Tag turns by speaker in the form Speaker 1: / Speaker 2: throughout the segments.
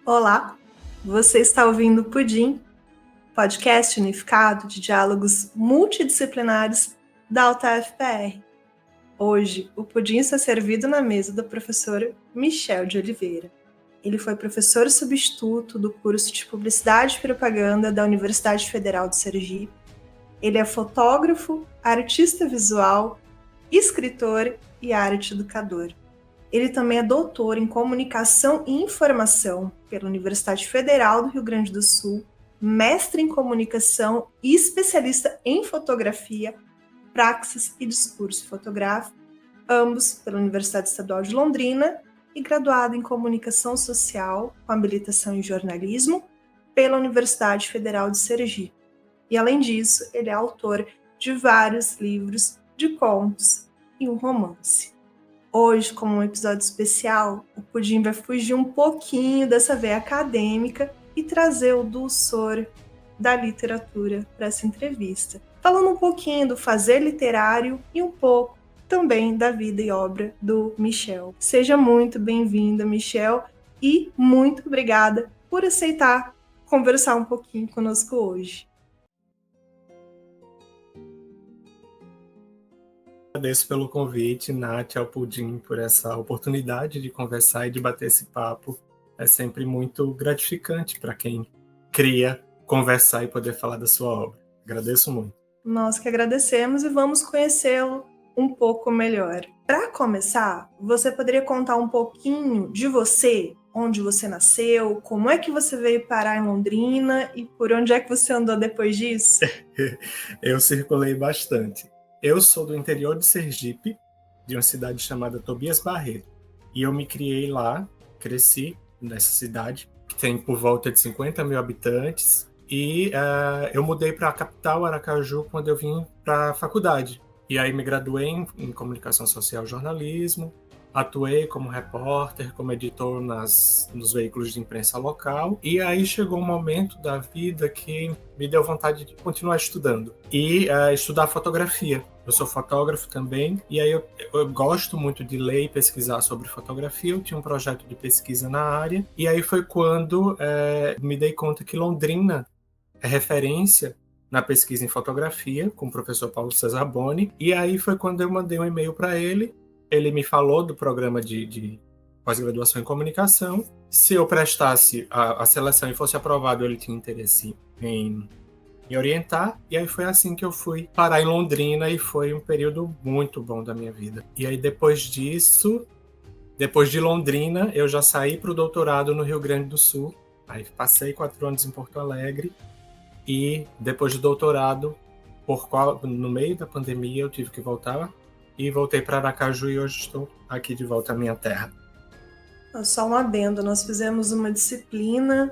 Speaker 1: Olá, você está ouvindo o Pudim, podcast unificado de diálogos multidisciplinares da UTF-PR. Hoje, o pudim está servido na mesa do professor Michel de Oliveira. Ele foi professor substituto do curso de Publicidade e Propaganda da Universidade Federal de Sergipe. Ele é fotógrafo, artista visual, escritor e arte educador. Ele também é doutor em Comunicação e Informação pela Universidade Federal do Rio Grande do Sul, mestre em Comunicação e especialista em Fotografia, Praxis e Discurso Fotográfico, ambos pela Universidade Estadual de Londrina, e graduado em Comunicação Social, com habilitação em Jornalismo, pela Universidade Federal de Sergipe. E, além disso, ele é autor de vários livros de contos e um romance. Hoje, como um episódio especial, o Pudim vai fugir um pouquinho dessa veia acadêmica e trazer o dulçor da literatura para essa entrevista, falando um pouquinho do fazer literário e um pouco também da vida e obra do Michel. Seja muito bem-vinda, Michel, e muito obrigada por aceitar conversar um pouquinho conosco hoje.
Speaker 2: Agradeço pelo convite, Nath, ao Pudim, por essa oportunidade de conversar e de bater esse papo. É sempre muito gratificante para quem cria conversar e poder falar da sua obra. Agradeço muito.
Speaker 1: Nós que agradecemos e vamos conhecê-lo um pouco melhor. Para começar, você poderia contar um pouquinho de você, onde você nasceu, como é que você veio parar em Londrina e por onde é que você andou depois disso?
Speaker 2: Eu circulei bastante. Eu sou do interior de Sergipe, de uma cidade chamada Tobias Barreto. E eu me criei lá, cresci nessa cidade, que tem por volta de 50 mil habitantes. E eu mudei para a capital, Aracaju, quando eu vim para a faculdade. E aí me graduei em Comunicação Social e Jornalismo, atuei como repórter, como editor nos veículos de imprensa local, e aí chegou um momento da vida que me deu vontade de continuar estudando e estudar fotografia. Eu sou fotógrafo também, e aí eu gosto muito de ler e pesquisar sobre fotografia. Eu tinha um projeto de pesquisa na área, e aí foi quando me dei conta que Londrina é referência na pesquisa em fotografia, com o professor Paulo César Boni, e aí foi quando eu mandei um e-mail para ele. Ele me falou do programa de pós-graduação em comunicação. Se eu prestasse a seleção e fosse aprovado, ele tinha interesse em orientar. E aí foi assim que eu fui parar em Londrina, e foi um período muito bom da minha vida. E aí depois disso, depois de Londrina, eu já saí para o doutorado no Rio Grande do Sul. Aí passei 4 anos em Porto Alegre, e depois do doutorado, no meio da pandemia, eu tive que voltar. E voltei para Aracaju e hoje estou aqui de volta à minha terra.
Speaker 1: Só um adendo, nós fizemos uma disciplina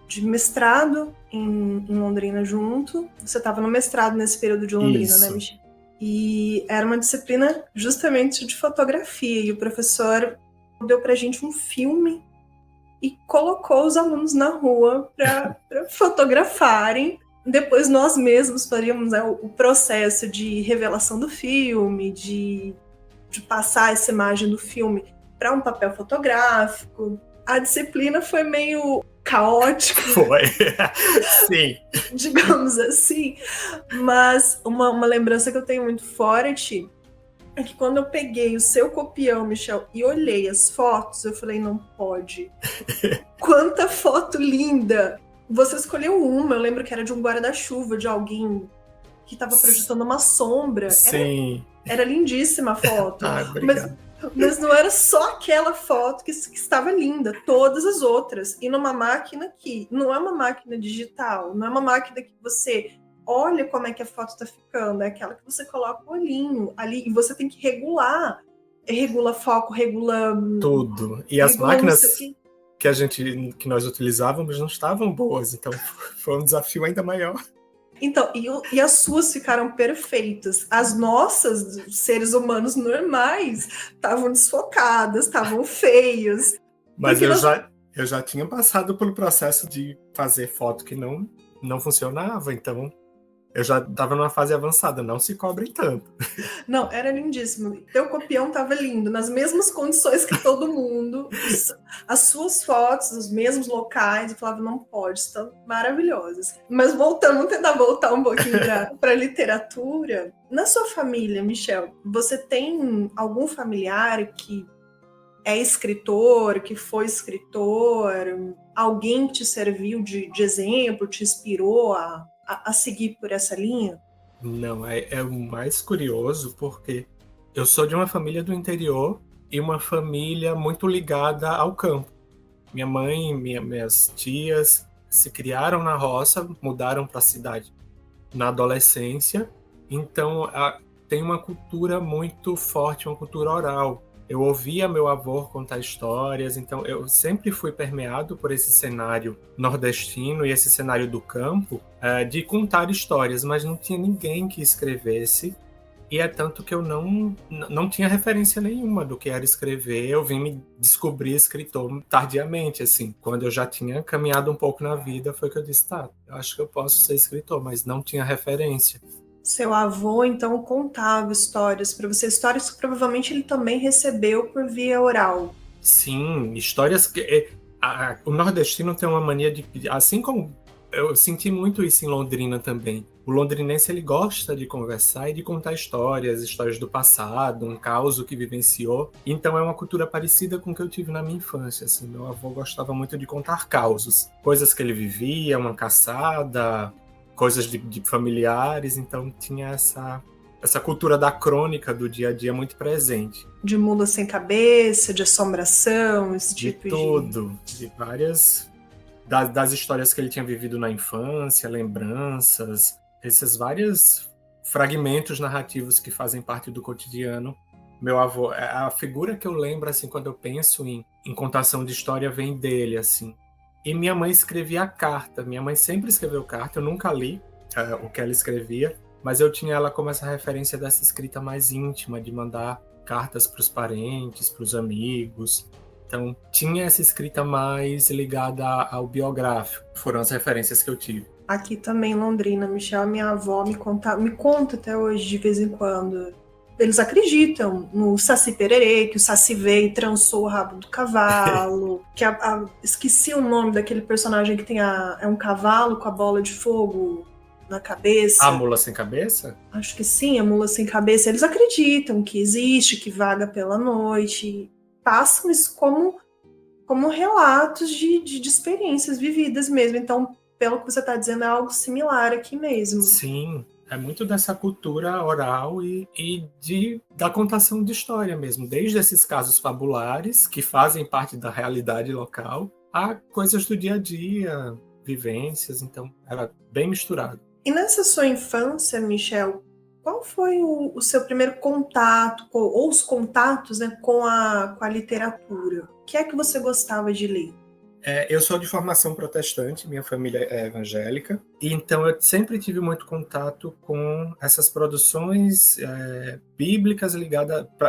Speaker 1: de mestrado em Londrina junto. Você estava no mestrado nesse período de Londrina,
Speaker 2: Isso.
Speaker 1: Né, Michel? E era uma disciplina justamente de fotografia, e o professor deu pra gente um filme e colocou os alunos na rua para fotografarem. Depois nós mesmos faríamos, né, o processo de revelação do filme, de passar essa imagem do filme para um papel fotográfico. A disciplina foi meio caótica.
Speaker 2: Foi, sim.
Speaker 1: Digamos assim. Mas uma lembrança que eu tenho muito forte é que quando eu peguei o seu copião, Michel, e olhei as fotos, eu falei, não pode. Quanta foto linda! Você escolheu uma, eu lembro que era de um guarda-chuva, de alguém que estava projetando uma sombra.
Speaker 2: Sim.
Speaker 1: Era lindíssima a foto.
Speaker 2: Obrigado.
Speaker 1: Mas não era só aquela foto que estava linda, todas as outras. E numa máquina que não é uma máquina digital, não é uma máquina que você olha como é que a foto está ficando, é aquela que você coloca o olhinho ali e você tem que regular. Regula foco, regula
Speaker 2: tudo. E as máquinas que nós utilizávamos não estavam boas, então foi um desafio ainda maior.
Speaker 1: Então, e as suas ficaram perfeitas. As nossas, seres humanos normais, estavam desfocadas, estavam feias.
Speaker 2: Mas eu já tinha passado pelo processo de fazer foto que não funcionava, então Eu já estava numa fase avançada, não se cobrem tanto.
Speaker 1: Não, era lindíssimo. Teu copião tava lindo, nas mesmas condições que todo mundo. As suas fotos, os mesmos locais. Eu falava, não pode, estão maravilhosas. Mas voltando, vamos tentar voltar um pouquinho para a literatura. Na sua família, Michel, você tem algum familiar que é escritor, que foi escritor? Alguém que te serviu de exemplo, te inspirou a seguir por essa linha?
Speaker 2: Não, é o mais curioso porque eu sou de uma família do interior e uma família muito ligada ao campo. Minha mãe, minhas tias se criaram na roça, mudaram para a cidade na adolescência, então tem uma cultura muito forte, uma cultura oral. Eu ouvia meu avô contar histórias, então eu sempre fui permeado por esse cenário nordestino e esse cenário do campo, de contar histórias, mas não tinha ninguém que escrevesse, e é tanto que eu não tinha referência nenhuma do que era escrever. Eu vim me descobrir escritor tardiamente, assim. Quando eu já tinha caminhado um pouco na vida, foi que eu disse, tá, eu acho que eu posso ser escritor, mas não tinha referência.
Speaker 1: Seu avô, então, contava histórias para você, histórias que provavelmente ele também recebeu por via oral.
Speaker 2: Sim, histórias que... o nordestino tem uma mania de... Assim como eu senti muito isso em Londrina também. O londrinense, ele gosta de conversar e de contar histórias do passado, um caos que vivenciou. Então é uma cultura parecida com o que eu tive na minha infância. Assim, meu avô gostava muito de contar causos, coisas que ele vivia, uma caçada, coisas de familiares. Então tinha essa cultura da crônica do dia a dia muito presente.
Speaker 1: De mula sem cabeça, de assombração, esse tipo
Speaker 2: de tudo, de várias... Das histórias que ele tinha vivido na infância, lembranças, esses vários fragmentos narrativos que fazem parte do cotidiano. Meu avô, a figura que eu lembro, assim, quando eu penso em contação de história, vem dele, assim. E minha mãe escrevia carta. Minha mãe sempre escreveu carta, eu nunca li o que ela escrevia, mas eu tinha ela como essa referência dessa escrita mais íntima, de mandar cartas para os parentes, para os amigos. Então, tinha essa escrita mais ligada ao biográfico. Foram as referências que eu tive.
Speaker 1: Aqui também em Londrina, Michel, minha avó me conta até hoje, de vez em quando. Eles acreditam no Saci Pererê, que o Saci veio e trançou o rabo do cavalo. Que esqueci o nome daquele personagem que tem é um cavalo com a bola de fogo na cabeça.
Speaker 2: A mula sem cabeça?
Speaker 1: Acho que sim, a mula sem cabeça. Eles acreditam que existe, que vaga pela noite. Passam isso como relatos de experiências vividas mesmo. Então, pelo que você está dizendo, é algo similar aqui mesmo.
Speaker 2: Sim, é muito dessa cultura oral e da contação de história mesmo. Desde esses casos fabulares, que fazem parte da realidade local, a coisas do dia a dia, vivências. Então, era bem misturado.
Speaker 1: E nessa sua infância, Michel, qual foi o seu primeiro contato, ou os contatos, né, com a literatura? O que é que você gostava de ler?
Speaker 2: Eu sou de formação protestante, minha família é evangélica, e então eu sempre tive muito contato com essas produções bíblicas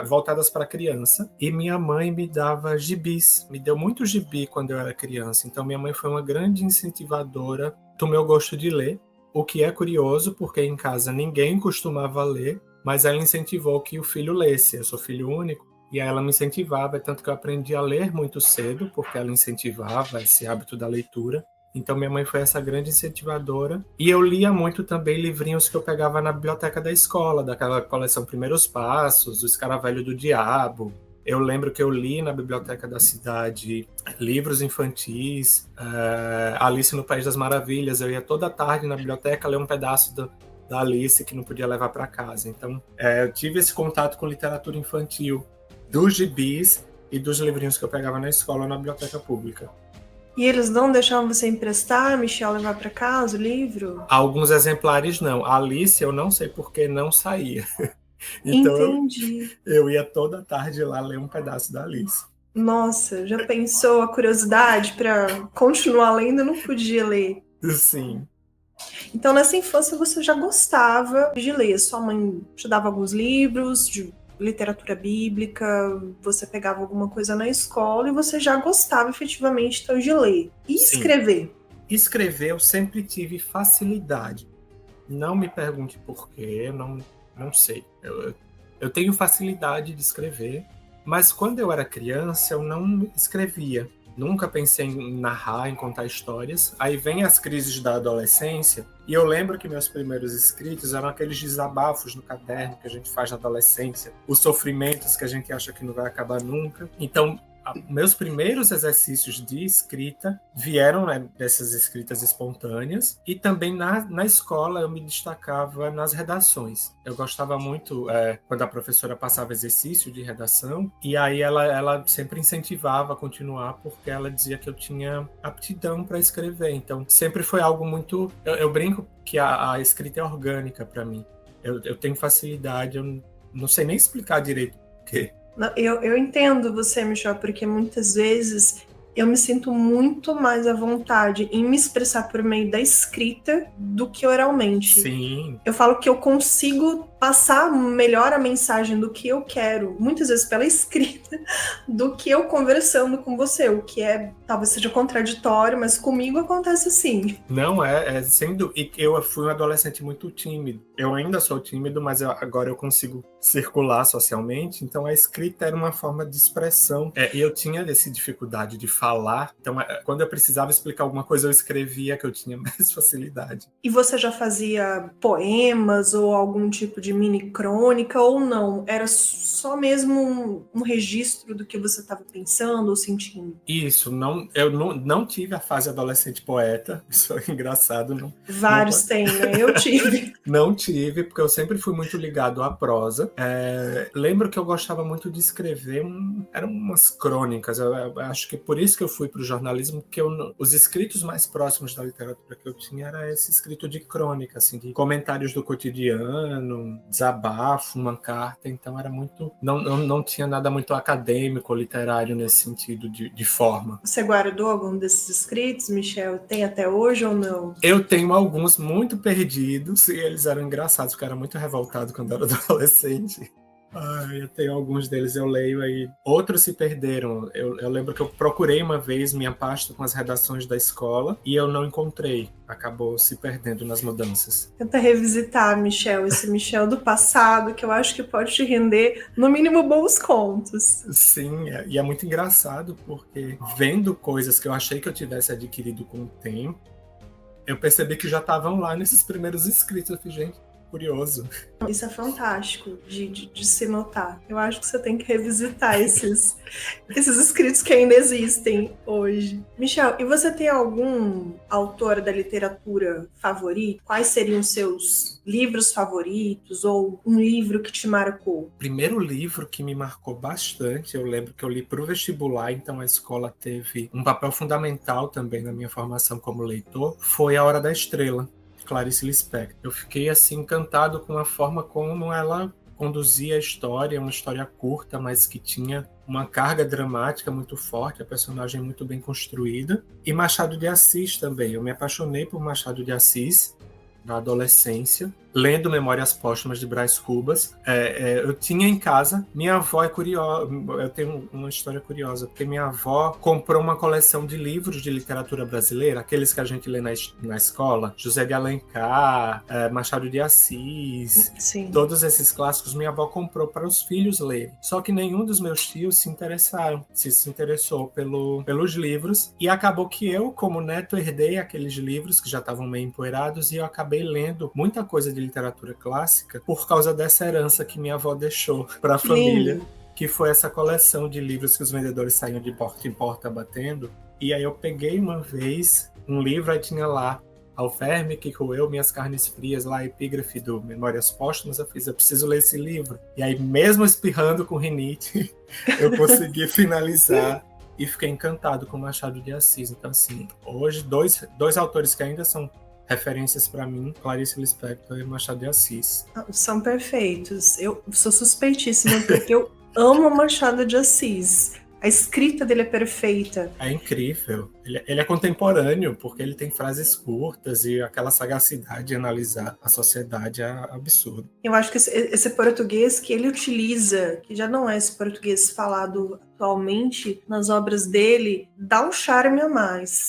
Speaker 2: voltadas para a criança, e minha mãe me dava gibis, me deu muito gibi quando eu era criança, então minha mãe foi uma grande incentivadora do meu gosto de ler, o que é curioso, porque em casa ninguém costumava ler, mas ela incentivou que o filho lesse. Eu sou filho único, e aí ela me incentivava, tanto que eu aprendi a ler muito cedo, porque ela incentivava esse hábito da leitura. Então minha mãe foi essa grande incentivadora. E eu lia muito também livrinhos que eu pegava na biblioteca da escola, daquela coleção Primeiros Passos, O Escaravelho do Diabo. Eu lembro que eu li na biblioteca da cidade livros infantis, Alice no País das Maravilhas. Eu ia toda tarde na biblioteca ler um pedaço da Alice que não podia levar para casa. Então, eu tive esse contato com literatura infantil, dos gibis e dos livrinhos que eu pegava na escola, na biblioteca pública.
Speaker 1: E eles não deixavam você emprestar, Michel, levar para casa o livro?
Speaker 2: Alguns exemplares não. A Alice, eu não sei por que não saía. Então
Speaker 1: Entendi.
Speaker 2: eu ia toda tarde lá ler um pedaço da Alice.
Speaker 1: Nossa, já pensou a curiosidade para continuar lendo e não podia ler?
Speaker 2: Sim.
Speaker 1: Então, nessa infância, você já gostava de ler. Sua mãe te dava alguns livros de literatura bíblica, você pegava alguma coisa na escola e você já gostava efetivamente então, de ler. E
Speaker 2: Sim.
Speaker 1: escrever?
Speaker 2: Escrever eu sempre tive facilidade. Não me pergunte por quê, não sei. Eu tenho facilidade de escrever, mas quando eu era criança eu não escrevia. Nunca pensei em narrar, em contar histórias. Aí vem as crises da adolescência, e eu lembro que meus primeiros escritos eram aqueles desabafos no caderno que a gente faz na adolescência, os sofrimentos que a gente acha que não vai acabar nunca. Então, meus primeiros exercícios de escrita vieram, né, dessas escritas espontâneas, e também na escola eu me destacava nas redações. Eu gostava muito quando a professora passava exercício de redação, e aí ela sempre incentivava a continuar, porque ela dizia que eu tinha aptidão para escrever. Então sempre foi algo muito... Eu brinco que a escrita é orgânica para mim. Eu tenho facilidade, eu não sei nem explicar direito por quê.
Speaker 1: Eu entendo você, Michel, porque muitas vezes eu me sinto muito mais à vontade em me expressar por meio da escrita do que oralmente.
Speaker 2: Sim.
Speaker 1: Eu falo que eu consigo passar melhor a mensagem do que eu quero, muitas vezes pela escrita, do que eu conversando com você, o que talvez seja contraditório, mas comigo acontece assim.
Speaker 2: Não sendo. E eu fui um adolescente muito tímido. Eu ainda sou tímido, mas agora eu consigo circular socialmente. Então a escrita era uma forma de expressão. E eu tinha essa dificuldade de falar. Então, quando eu precisava explicar alguma coisa, eu escrevia, que eu tinha mais facilidade.
Speaker 1: E você já fazia poemas ou algum tipo de mini crônica ou não? Era só mesmo um registro do que você estava pensando ou sentindo?
Speaker 2: Isso, eu não tive a fase adolescente poeta, isso é engraçado.
Speaker 1: Vários têm, né? Eu tive.
Speaker 2: Não tive, porque eu sempre fui muito ligado à prosa. Lembro que eu gostava muito de escrever, eram umas crônicas. Eu acho que por isso que eu fui para o jornalismo, porque os escritos mais próximos da literatura que eu tinha era esse escrito de crônica, assim, de comentários do cotidiano, desabafo, uma carta. Então era muito... Não tinha nada muito acadêmico, literário nesse sentido de forma.
Speaker 1: Você guardou algum desses escritos, Michel? Tem até hoje ou não?
Speaker 2: Eu tenho alguns muito perdidos, e eles eram engraçados, porque eu era muito revoltado quando eu era adolescente. Eu tenho alguns deles, eu leio aí. Outros se perderam. Eu lembro que eu procurei uma vez minha pasta com as redações da escola e eu não encontrei. Acabou se perdendo nas mudanças.
Speaker 1: Tenta revisitar, Michel, esse Michel do passado, que eu acho que pode te render, no mínimo, bons contos.
Speaker 2: Sim, e é muito engraçado, porque vendo coisas que eu achei que eu tivesse adquirido com o tempo, eu percebi que já estavam lá nesses primeiros escritos. Eu falei, gente, curioso.
Speaker 1: Isso é fantástico de se notar. Eu acho que você tem que revisitar esses escritos que ainda existem hoje. Michel, e você tem algum autor da literatura favorito? Quais seriam os seus livros favoritos ou um livro que te marcou?
Speaker 2: O primeiro livro que me marcou bastante, eu lembro que eu li para o vestibular, então a escola teve um papel fundamental também na minha formação como leitor, foi A Hora da Estrela, Clarice Lispector. Eu fiquei assim encantado com a forma como ela conduzia a história, uma história curta, mas que tinha uma carga dramática muito forte, a personagem muito bem construída. E Machado de Assis também. Eu me apaixonei por Machado de Assis na adolescência, lendo Memórias Póstumas de Brás Cubas. Eu tinha em casa, minha avó é curiosa, eu tenho uma história curiosa, porque minha avó comprou uma coleção de livros de literatura brasileira, aqueles que a gente lê na escola, José de Alencar, Machado de Assis,
Speaker 1: Sim.
Speaker 2: Todos esses clássicos minha avó comprou para os filhos lerem. Só que nenhum dos meus tios se interessou pelos livros, e acabou que eu, como neto, herdei aqueles livros que já estavam meio empoeirados, e eu acabei lendo muita coisa de literatura clássica por causa dessa herança que minha avó deixou para a família, que foi essa coleção de livros que os vendedores saíam de porta em porta batendo. E aí eu peguei uma vez um livro, aí tinha lá Ao verme que roeu minhas carnes frias, lá a epígrafe do Memórias Póstumas. Eu preciso ler esse livro. E aí, mesmo espirrando com rinite, eu consegui finalizar e fiquei encantado com Machado de Assis. Então, assim, hoje dois autores que ainda são referências para mim, Clarice Lispector e Machado de Assis.
Speaker 1: São perfeitos. Eu sou suspeitíssima porque eu amo Machado de Assis. A escrita dele é perfeita.
Speaker 2: É incrível. Ele é contemporâneo, porque ele tem frases curtas e aquela sagacidade de analisar a sociedade é absurdo.
Speaker 1: Eu acho que esse português que ele utiliza, que já não é esse português falado atualmente nas obras dele, dá um charme a mais.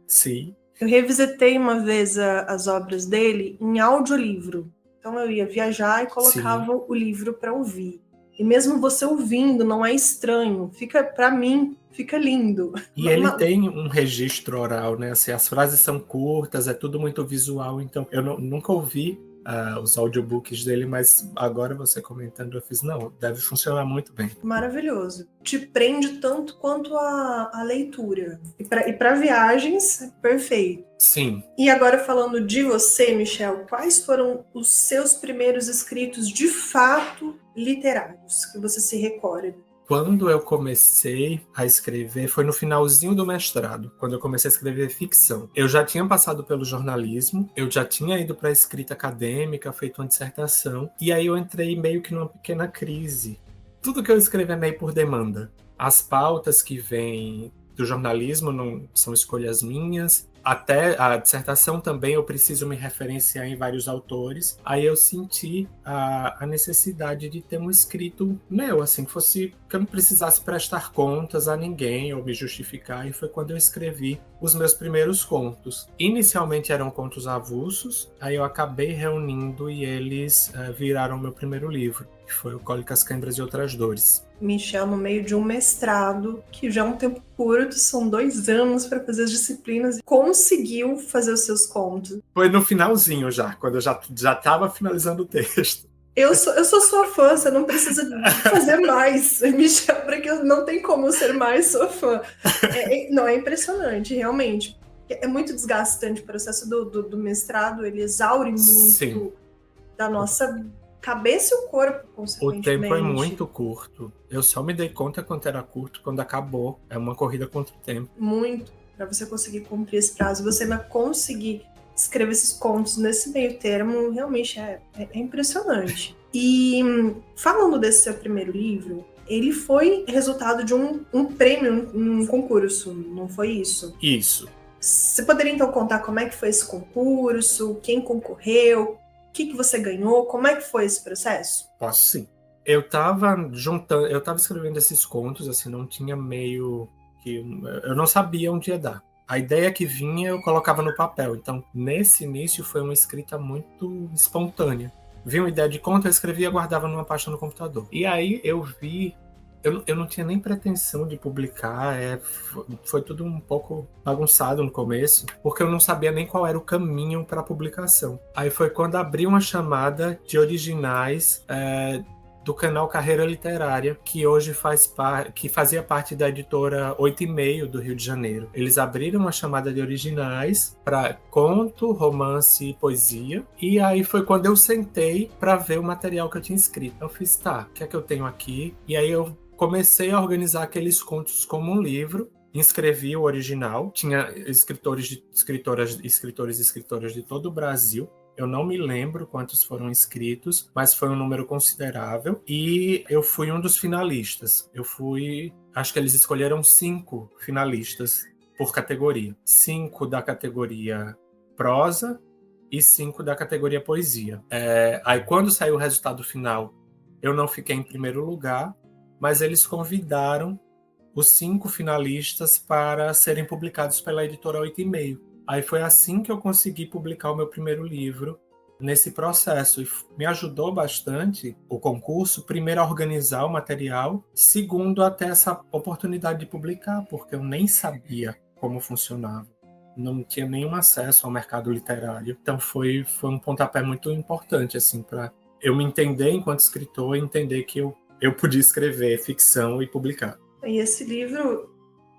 Speaker 2: Sim.
Speaker 1: Eu revisitei uma vez as obras dele em audiolivro. Então eu ia viajar e colocava
Speaker 2: Sim.
Speaker 1: o livro para ouvir. E mesmo você ouvindo, não é estranho. Para mim, fica lindo.
Speaker 2: E ele tem um registro oral, né? Assim, as frases são curtas, é tudo muito visual. Então, eu nunca ouvi os audiobooks dele, mas agora você comentando, eu fiz, não, deve funcionar muito bem.
Speaker 1: Maravilhoso. Te prende tanto quanto a leitura. E para viagens, é perfeito.
Speaker 2: Sim.
Speaker 1: E agora falando de você, Michel, quais foram os seus primeiros escritos de fato literários que você se recorda?
Speaker 2: Quando eu comecei a escrever, foi no finalzinho do mestrado, quando eu comecei a escrever ficção. Eu já tinha passado pelo jornalismo, eu já tinha ido para a escrita acadêmica, feito uma dissertação, e aí eu entrei meio que numa pequena crise. Tudo que eu escrevo é meio por demanda. As pautas que vêm do jornalismo não são escolhas minhas, até a dissertação também eu preciso me referenciar em vários autores. Aí eu senti a necessidade de ter um escrito meu, assim, que eu não precisasse prestar contas a ninguém ou me justificar, e foi quando eu escrevi os meus primeiros contos. Inicialmente eram contos avulsos, aí eu acabei reunindo e eles viraram meu primeiro livro, que foi o Cólicas, Câimbras e Outras Dores.
Speaker 1: Michel, no meio de um mestrado, que já é um tempo curto, são 2 anos para fazer as disciplinas, conseguiu fazer os seus contos.
Speaker 2: Foi no finalzinho já, quando eu já estava finalizando o texto.
Speaker 1: Eu sou sua fã, você não precisa fazer mais, Michel, porque não tem como eu ser mais sua fã. Não, é impressionante, realmente. É muito desgastante o processo do mestrado, ele exaure muito
Speaker 2: Sim.
Speaker 1: da nossa cabeça e o corpo, consequentemente.
Speaker 2: O tempo é muito curto. Eu só me dei conta quando era curto, quando acabou. É uma corrida contra o tempo.
Speaker 1: Muito, para você conseguir cumprir esse prazo. Você ainda conseguir escrever esses contos nesse meio termo, realmente é impressionante. E falando desse seu primeiro livro, ele foi resultado de um prêmio, um concurso, não foi isso?
Speaker 2: Isso.
Speaker 1: Você poderia então contar como é que foi esse concurso, quem concorreu, o que você ganhou, como é que foi esse processo?
Speaker 2: Posso sim. Eu tava escrevendo esses contos, assim, não tinha meio que... Eu não sabia onde ia dar. A ideia que vinha eu colocava no papel. Então, nesse início foi uma escrita muito espontânea. Vi uma ideia de conto, eu escrevia e guardava numa pasta no computador. E aí eu vi... Eu não tinha nem pretensão de publicar, foi tudo um pouco bagunçado no começo, porque eu não sabia nem qual era o caminho para a publicação. Aí foi quando abri uma chamada de originais do canal Carreira Literária, que hoje que fazia parte da editora 8,5 do Rio de Janeiro. Eles abriram uma chamada de originais para conto, romance e poesia, e aí foi quando eu sentei para ver o material que eu tinha escrito. Eu fiz, tá, o que é que eu tenho aqui? E aí eu comecei a organizar aqueles contos como um livro, inscrevi o original, tinha escritores e escritoras de todo o Brasil. Eu não me lembro quantos foram inscritos, mas foi um número considerável, e eu fui um dos finalistas. Acho que eles escolheram 5 finalistas por categoria. 5 da categoria prosa e 5 da categoria poesia. Aí quando saiu o resultado final, eu não fiquei em primeiro lugar, mas eles convidaram os 5 finalistas para serem publicados pela editora 8,5. Aí foi assim que eu consegui publicar o meu primeiro livro nesse processo. E me ajudou bastante o concurso, primeiro a organizar o material, segundo a ter essa oportunidade de publicar, porque eu nem sabia como funcionava. Não tinha nenhum acesso ao mercado literário. Então foi um pontapé muito importante assim, para eu me entender enquanto escritor e entender que eu podia escrever ficção e publicar.
Speaker 1: E esse livro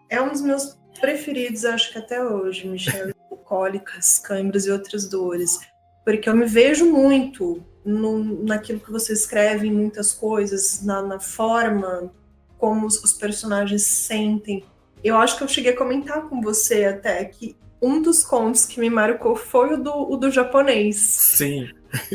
Speaker 1: é um dos meus preferidos, acho que até hoje, Michel. Cólicas, Câimbras e Outras Dores. Porque eu me vejo muito naquilo que você escreve, em muitas coisas, na forma como os personagens sentem. Eu acho que eu cheguei a comentar com você até que um dos contos que me marcou foi o do japonês.
Speaker 2: Sim.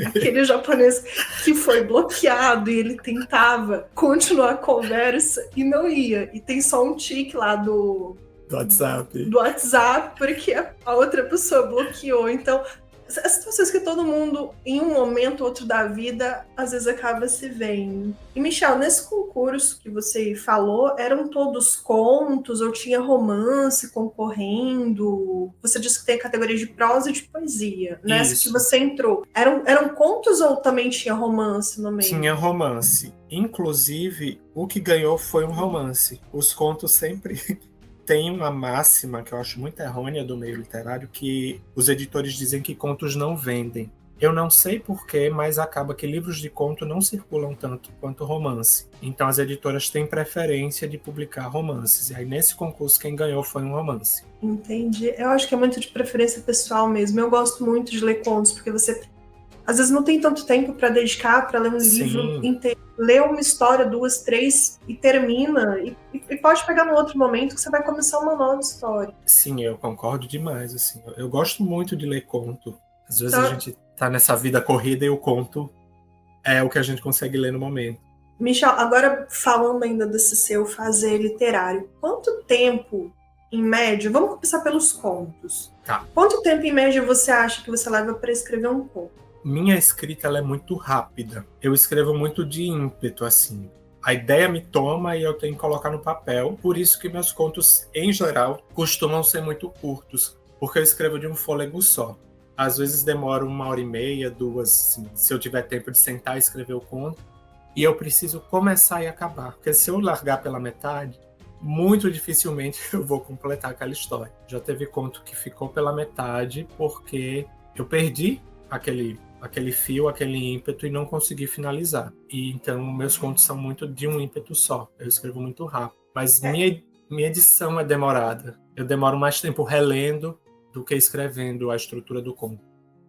Speaker 1: Aquele japonês que foi bloqueado e ele tentava continuar a conversa e não ia. E tem só um tique lá do WhatsApp, porque a outra pessoa bloqueou. Então, as situações que todo mundo, em um momento ou outro da vida, às vezes acaba se vendo. E, Michel, nesse concurso que você falou, eram todos contos ou tinha romance concorrendo? Você disse que tem a categoria de prosa e de poesia. Nessa que
Speaker 2: Isso.
Speaker 1: você entrou, eram contos ou também tinha romance no meio?
Speaker 2: Tinha romance. Inclusive, o que ganhou foi um romance. Os contos sempre têm uma máxima que eu acho muito errônea do meio literário, que os editores dizem que contos não vendem. Eu não sei porquê, mas acaba que livros de conto não circulam tanto quanto romance. Então as editoras têm preferência de publicar romances. E aí nesse concurso quem ganhou foi um romance.
Speaker 1: Entendi. Eu acho que é muito de preferência pessoal mesmo. Eu gosto muito de ler contos, porque você às vezes não tem tanto tempo para dedicar para ler um livro inteiro. Lê uma história, 2, 3 e termina. E pode pegar num outro momento que você vai começar uma nova história.
Speaker 2: Sim, eu concordo demais. Assim. Eu gosto muito de ler conto. Às vezes
Speaker 1: Então,
Speaker 2: a gente tá nessa vida corrida e o conto é o que a gente consegue ler no momento.
Speaker 1: Michel, agora falando ainda desse seu fazer literário, quanto tempo, em média, vamos começar pelos contos.
Speaker 2: Tá.
Speaker 1: Quanto tempo, em média, você acha que você leva para escrever um conto?
Speaker 2: Minha escrita ela é muito rápida. Eu escrevo muito de ímpeto, assim. A ideia me toma e eu tenho que colocar no papel. Por isso que meus contos, em geral, costumam ser muito curtos, porque eu escrevo de um fôlego só. Às vezes demoro 1h30, 2, assim, se eu tiver tempo de sentar e escrever o conto. E eu preciso começar e acabar. Porque se eu largar pela metade, muito dificilmente eu vou completar aquela história. Já teve conto que ficou pela metade porque eu perdi aquele fio, aquele ímpeto e não consegui finalizar. E então meus contos são muito de um ímpeto só. Eu escrevo muito rápido. Mas minha edição é demorada. Eu demoro mais tempo relendo do que escrevendo a estrutura do conto.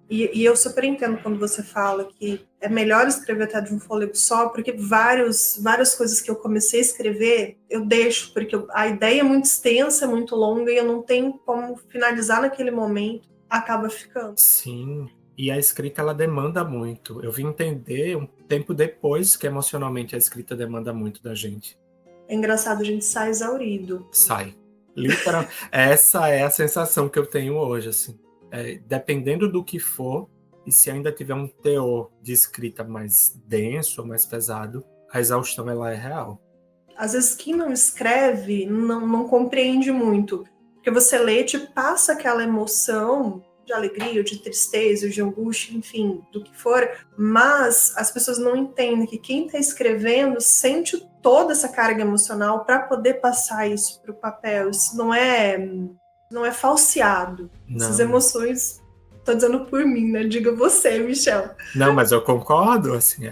Speaker 1: E eu super entendo quando você fala que é melhor escrever até de um fôlego só, porque várias coisas que eu comecei a escrever, eu deixo, porque a ideia é muito extensa, é muito longa, e eu não tenho como finalizar naquele momento, acaba ficando.
Speaker 2: Sim, e a escrita ela demanda muito. Eu vim entender um tempo depois que emocionalmente a escrita demanda muito da gente.
Speaker 1: É engraçado, a gente sai exaurido.
Speaker 2: Sai. Literal. Essa é a sensação que eu tenho hoje, assim. Dependendo do que for, e se ainda tiver um teor de escrita mais denso ou mais pesado, a exaustão ela é real.
Speaker 1: Às vezes quem não escreve não compreende muito, porque você lê, te passa aquela emoção de alegria, ou de tristeza, ou de angústia, enfim, do que for, mas as pessoas não entendem que quem está escrevendo sente toda essa carga emocional para poder passar isso para o papel. Isso não é falseado.
Speaker 2: Não.
Speaker 1: Essas emoções, tô dizendo por mim, né? Diga você, Michel.
Speaker 2: Não, mas eu concordo, assim,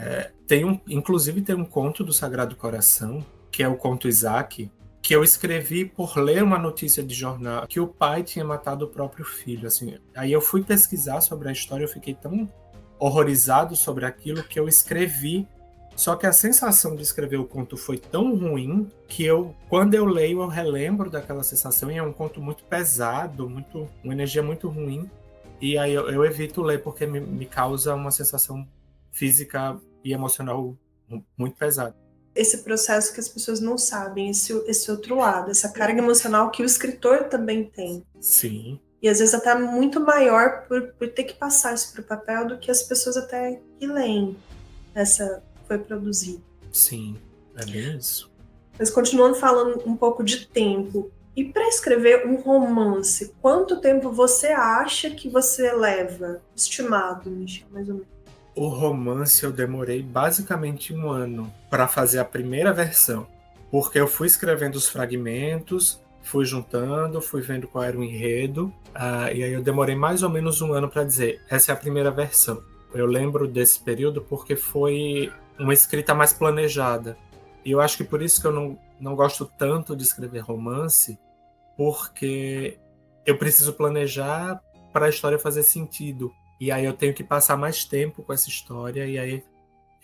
Speaker 2: inclusive tem um conto do Sagrado Coração, que é o conto Isaac, que eu escrevi por ler uma notícia de jornal que o pai tinha matado o próprio filho, assim. Aí eu fui pesquisar sobre a história, eu fiquei tão horrorizado sobre aquilo que eu escrevi. Só que a sensação de escrever o conto foi tão ruim que quando eu leio, eu relembro daquela sensação, e é um conto muito pesado, uma energia muito ruim. E aí eu evito ler porque me causa uma sensação física e emocional muito pesada.
Speaker 1: Esse processo que as pessoas não sabem, esse outro lado, essa carga emocional que o escritor também tem.
Speaker 2: Sim.
Speaker 1: E às vezes até muito maior por ter que passar isso para o papel do que as pessoas até que leem essa foi produzida.
Speaker 2: Sim, é bem isso.
Speaker 1: Mas continuando falando um pouco de tempo, e para escrever um romance, quanto tempo você acha que você leva? Estimado, Michel, mais ou menos.
Speaker 2: O romance eu demorei basicamente 1 ano para fazer a primeira versão, porque eu fui escrevendo os fragmentos, fui juntando, fui vendo qual era o enredo, e aí eu demorei mais ou menos 1 ano para dizer, essa é a primeira versão. Eu lembro desse período porque foi uma escrita mais planejada. E eu acho que por isso que eu não gosto tanto de escrever romance, porque eu preciso planejar para a história fazer sentido. E aí eu tenho que passar mais tempo com essa história e aí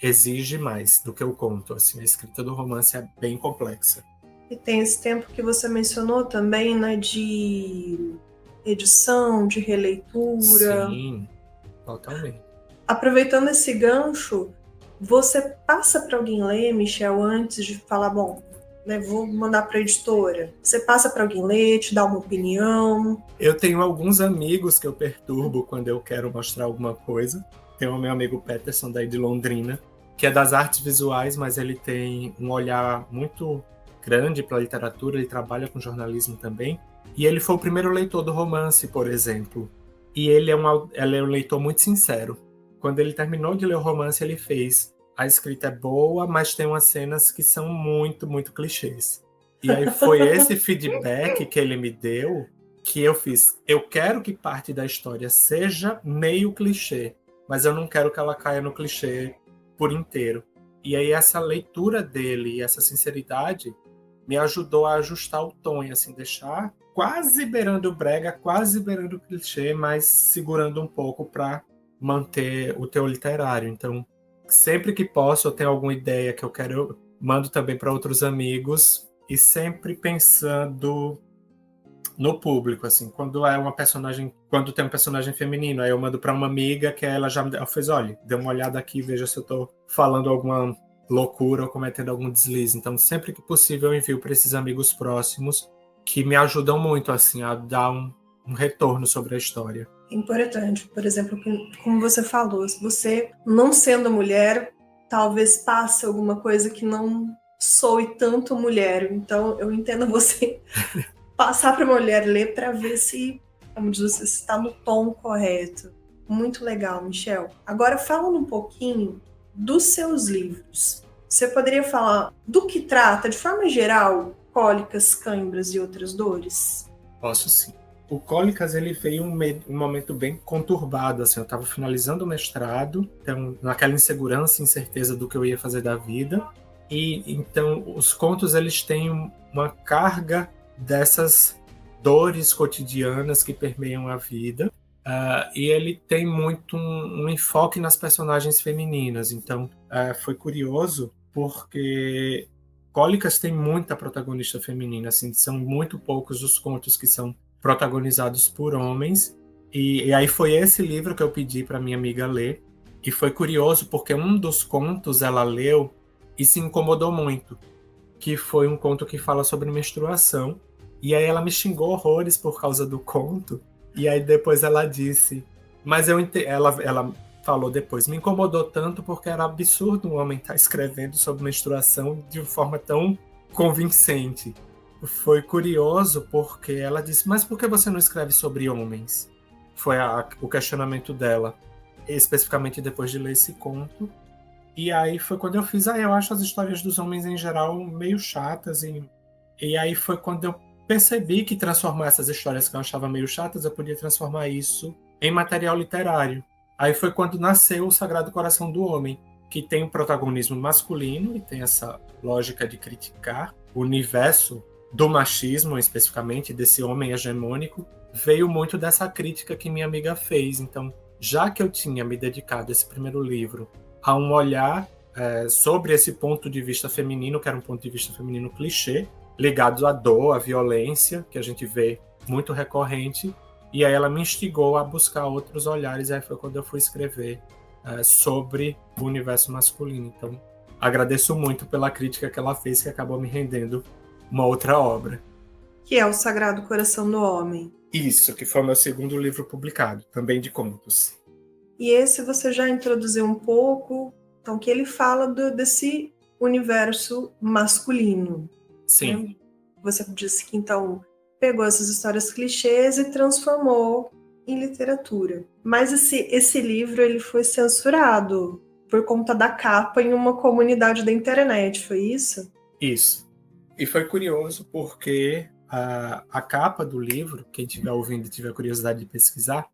Speaker 2: exige mais do que eu conto. Assim, a escrita do romance é bem complexa.
Speaker 1: E tem esse tempo que você mencionou também, né, de edição, de releitura.
Speaker 2: Sim, totalmente.
Speaker 1: Aproveitando esse gancho, você passa para alguém ler, Michel, antes de falar, bom, né, vou mandar para a editora. Você passa para alguém ler, te dá uma opinião?
Speaker 2: Eu tenho alguns amigos que eu perturbo quando eu quero mostrar alguma coisa. Tem o meu amigo Peterson, daí de Londrina, que é das artes visuais, mas ele tem um olhar muito grande para a literatura, ele trabalha com jornalismo também. E ele foi o primeiro leitor do romance, por exemplo. E ele é um leitor muito sincero. Quando ele terminou de ler o romance, ele fez: a escrita é boa, mas tem umas cenas que são muito, muito clichês. E aí foi esse feedback que ele me deu que eu fiz. Eu quero que parte da história seja meio clichê, mas eu não quero que ela caia no clichê por inteiro. E aí essa leitura dele e essa sinceridade me ajudou a ajustar o tom e assim deixar quase beirando o brega, quase beirando o clichê, mas segurando um pouco para manter o teu literário. Então, sempre que posso, eu tenho alguma ideia que eu quero, eu mando também para outros amigos e sempre pensando no público, assim, quando tem um personagem feminino, aí eu mando para uma amiga que ela já ela fez, olha, dê uma olhada aqui, veja se eu tô falando alguma loucura ou cometendo algum deslize. Então, sempre que possível, eu envio para esses amigos próximos que me ajudam muito, assim, a dar um retorno sobre a história.
Speaker 1: Importante, por exemplo, como você falou, você não sendo mulher, talvez passe alguma coisa que não soe tanto mulher. Então, eu entendo você passar para uma mulher ler para ver se, como diz você, está no tom correto. Muito legal, Michel. Agora, falando um pouquinho dos seus livros, você poderia falar do que trata, de forma geral, cólicas, cãibras e outras dores?
Speaker 2: Posso sim. O Cólicas, ele veio um momento bem conturbado, assim, eu estava finalizando o mestrado, então naquela insegurança e incerteza do que eu ia fazer da vida, e então os contos, eles têm uma carga dessas dores cotidianas que permeiam a vida, e ele tem muito um enfoque nas personagens femininas, então foi curioso porque Cólicas tem muita protagonista feminina, assim, são muito poucos os contos que são protagonizados por homens, e aí foi esse livro que eu pedi para minha amiga ler, e foi curioso porque um dos contos ela leu e se incomodou muito, que foi um conto que fala sobre menstruação, e aí ela me xingou horrores por causa do conto, e aí depois ela disse, mas ela falou depois, me incomodou tanto porque era absurdo um homem estar escrevendo sobre menstruação de forma tão convincente. Foi curioso porque ela disse, mas por que você não escreve sobre homens? Foi o questionamento dela, especificamente depois de ler esse conto. E aí foi quando eu fiz, eu acho as histórias dos homens em geral meio chatas. E aí foi quando eu percebi que transformar essas histórias que eu achava meio chatas, eu podia transformar isso em material literário. Aí foi quando nasceu o Sagrado Coração do Homem, que tem um protagonismo masculino e tem essa lógica de criticar o universo do machismo, especificamente, desse homem hegemônico, veio muito dessa crítica que minha amiga fez. Então, já que eu tinha me dedicado esse primeiro livro a um olhar sobre esse ponto de vista feminino, que era um ponto de vista feminino clichê, ligado à dor, à violência, que a gente vê muito recorrente, e aí ela me instigou a buscar outros olhares, e aí foi quando eu fui escrever sobre o universo masculino. Então, agradeço muito pela crítica que ela fez, que acabou me rendendo uma outra obra.
Speaker 1: Que é o Sagrado Coração do Homem.
Speaker 2: Isso, que foi o meu segundo livro publicado, também de contos.
Speaker 1: E esse você já introduziu um pouco, então que ele fala desse universo masculino.
Speaker 2: Sim.
Speaker 1: Né? Você disse que então pegou essas histórias clichês e transformou em literatura. Mas esse livro ele foi censurado por conta da capa em uma comunidade da internet, foi isso?
Speaker 2: Isso. E foi curioso porque a capa do livro, quem estiver ouvindo e tiver curiosidade de pesquisar,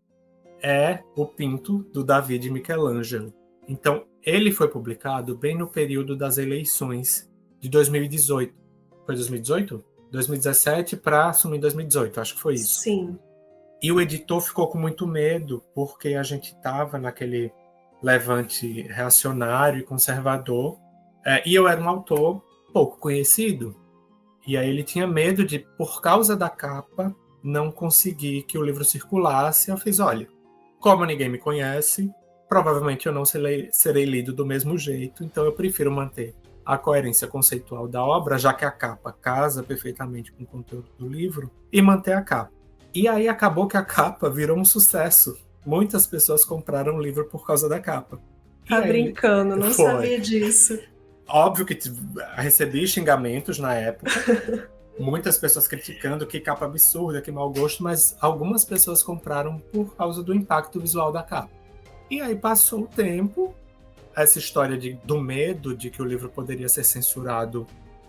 Speaker 2: é o Pinto do David Michelangelo. Então, ele foi publicado bem no período das eleições de 2018. Foi 2018? 2017 para assumir 2018, acho que foi isso.
Speaker 1: Sim.
Speaker 2: E o editor ficou com muito medo, porque a gente estava naquele levante reacionário e conservador, e eu era um autor pouco conhecido. E aí ele tinha medo de, por causa da capa, não conseguir que o livro circulasse. Eu fiz, olha, como ninguém me conhece, provavelmente eu não serei lido do mesmo jeito, então eu prefiro manter a coerência conceitual da obra, já que a capa casa perfeitamente com o conteúdo do livro, e manter a capa. E aí acabou que a capa virou um sucesso. Muitas pessoas compraram o livro por causa da capa.
Speaker 1: Tá brincando, não
Speaker 2: foi.
Speaker 1: Sabia disso.
Speaker 2: Óbvio que recebi xingamentos na época, muitas pessoas criticando que capa absurda, que mau gosto, mas algumas pessoas compraram por causa do impacto visual da capa. E aí passou o tempo, essa história do medo de que o livro poderia ser censurado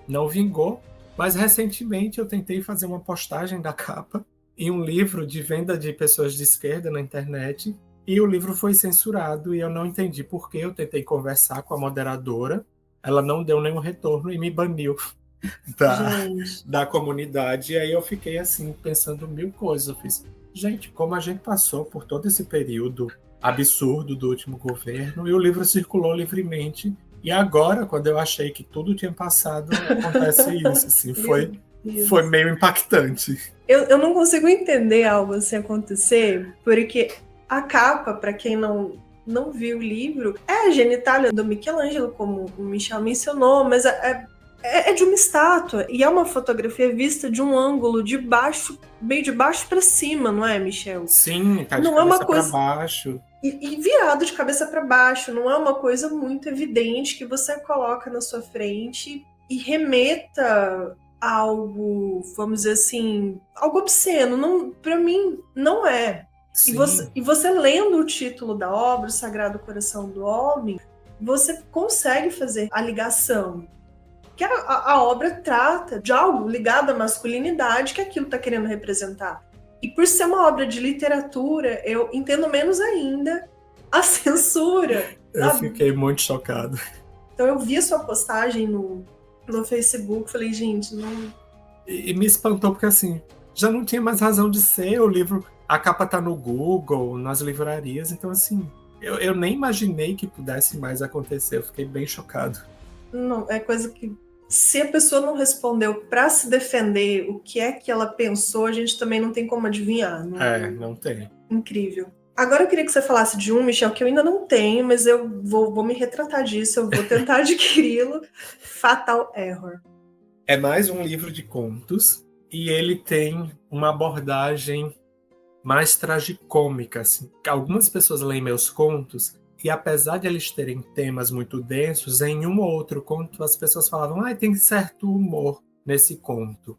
Speaker 2: não vingou, mas recentemente eu tentei fazer uma postagem da capa em um livro de venda de pessoas de esquerda na internet, e o livro foi censurado e eu não entendi por quê. Eu tentei conversar com a moderadora, ela não deu nenhum retorno e me baniu da comunidade. E aí eu fiquei assim, pensando mil coisas. Eu fiz, gente, como a gente passou por todo esse período absurdo do último governo e o livro circulou livremente, e agora, quando eu achei que tudo tinha passado, acontece isso. Assim, foi meio impactante.
Speaker 1: Eu não consigo entender algo assim acontecer, porque a capa, para quem não viu o livro, é a genitália do Michelangelo, como o Michel mencionou, mas é de uma estátua, e é uma fotografia vista de um ângulo de baixo, meio de baixo para cima, não é, Michel?
Speaker 2: Sim, tá de
Speaker 1: não
Speaker 2: cabeça
Speaker 1: é uma coisa
Speaker 2: para baixo.
Speaker 1: E virado de cabeça para baixo, não é uma coisa muito evidente que você coloca na sua frente e remeta a algo, vamos dizer assim, algo obsceno. Não, para mim, não é. E você lendo o título da obra, O Sagrado Coração do Homem, você consegue fazer a ligação. Que a obra trata de algo ligado à masculinidade que aquilo está querendo representar. E por ser uma obra de literatura, eu entendo menos ainda a censura.
Speaker 2: Eu fiquei muito chocado.
Speaker 1: Então eu vi a sua postagem no Facebook, falei, gente, não...
Speaker 2: E me espantou porque, assim, já não tinha mais razão de ser. O livro, a capa tá no Google, nas livrarias, então, assim, eu nem imaginei que pudesse mais acontecer. Eu fiquei bem chocado.
Speaker 1: Não, é coisa que, se a pessoa não respondeu para se defender o que é que ela pensou, a gente também não tem como adivinhar.
Speaker 2: Não tem.
Speaker 1: Incrível. Agora eu queria que você falasse de um, Michel, que eu ainda não tenho, mas eu vou me retratar disso, eu vou tentar adquiri-lo. Fatal Error.
Speaker 2: É mais um livro de contos e ele tem uma abordagem mais tragicômica. Assim. Algumas pessoas leem meus contos e, apesar de eles terem temas muito densos, em um ou outro conto as pessoas falavam tem certo humor nesse conto.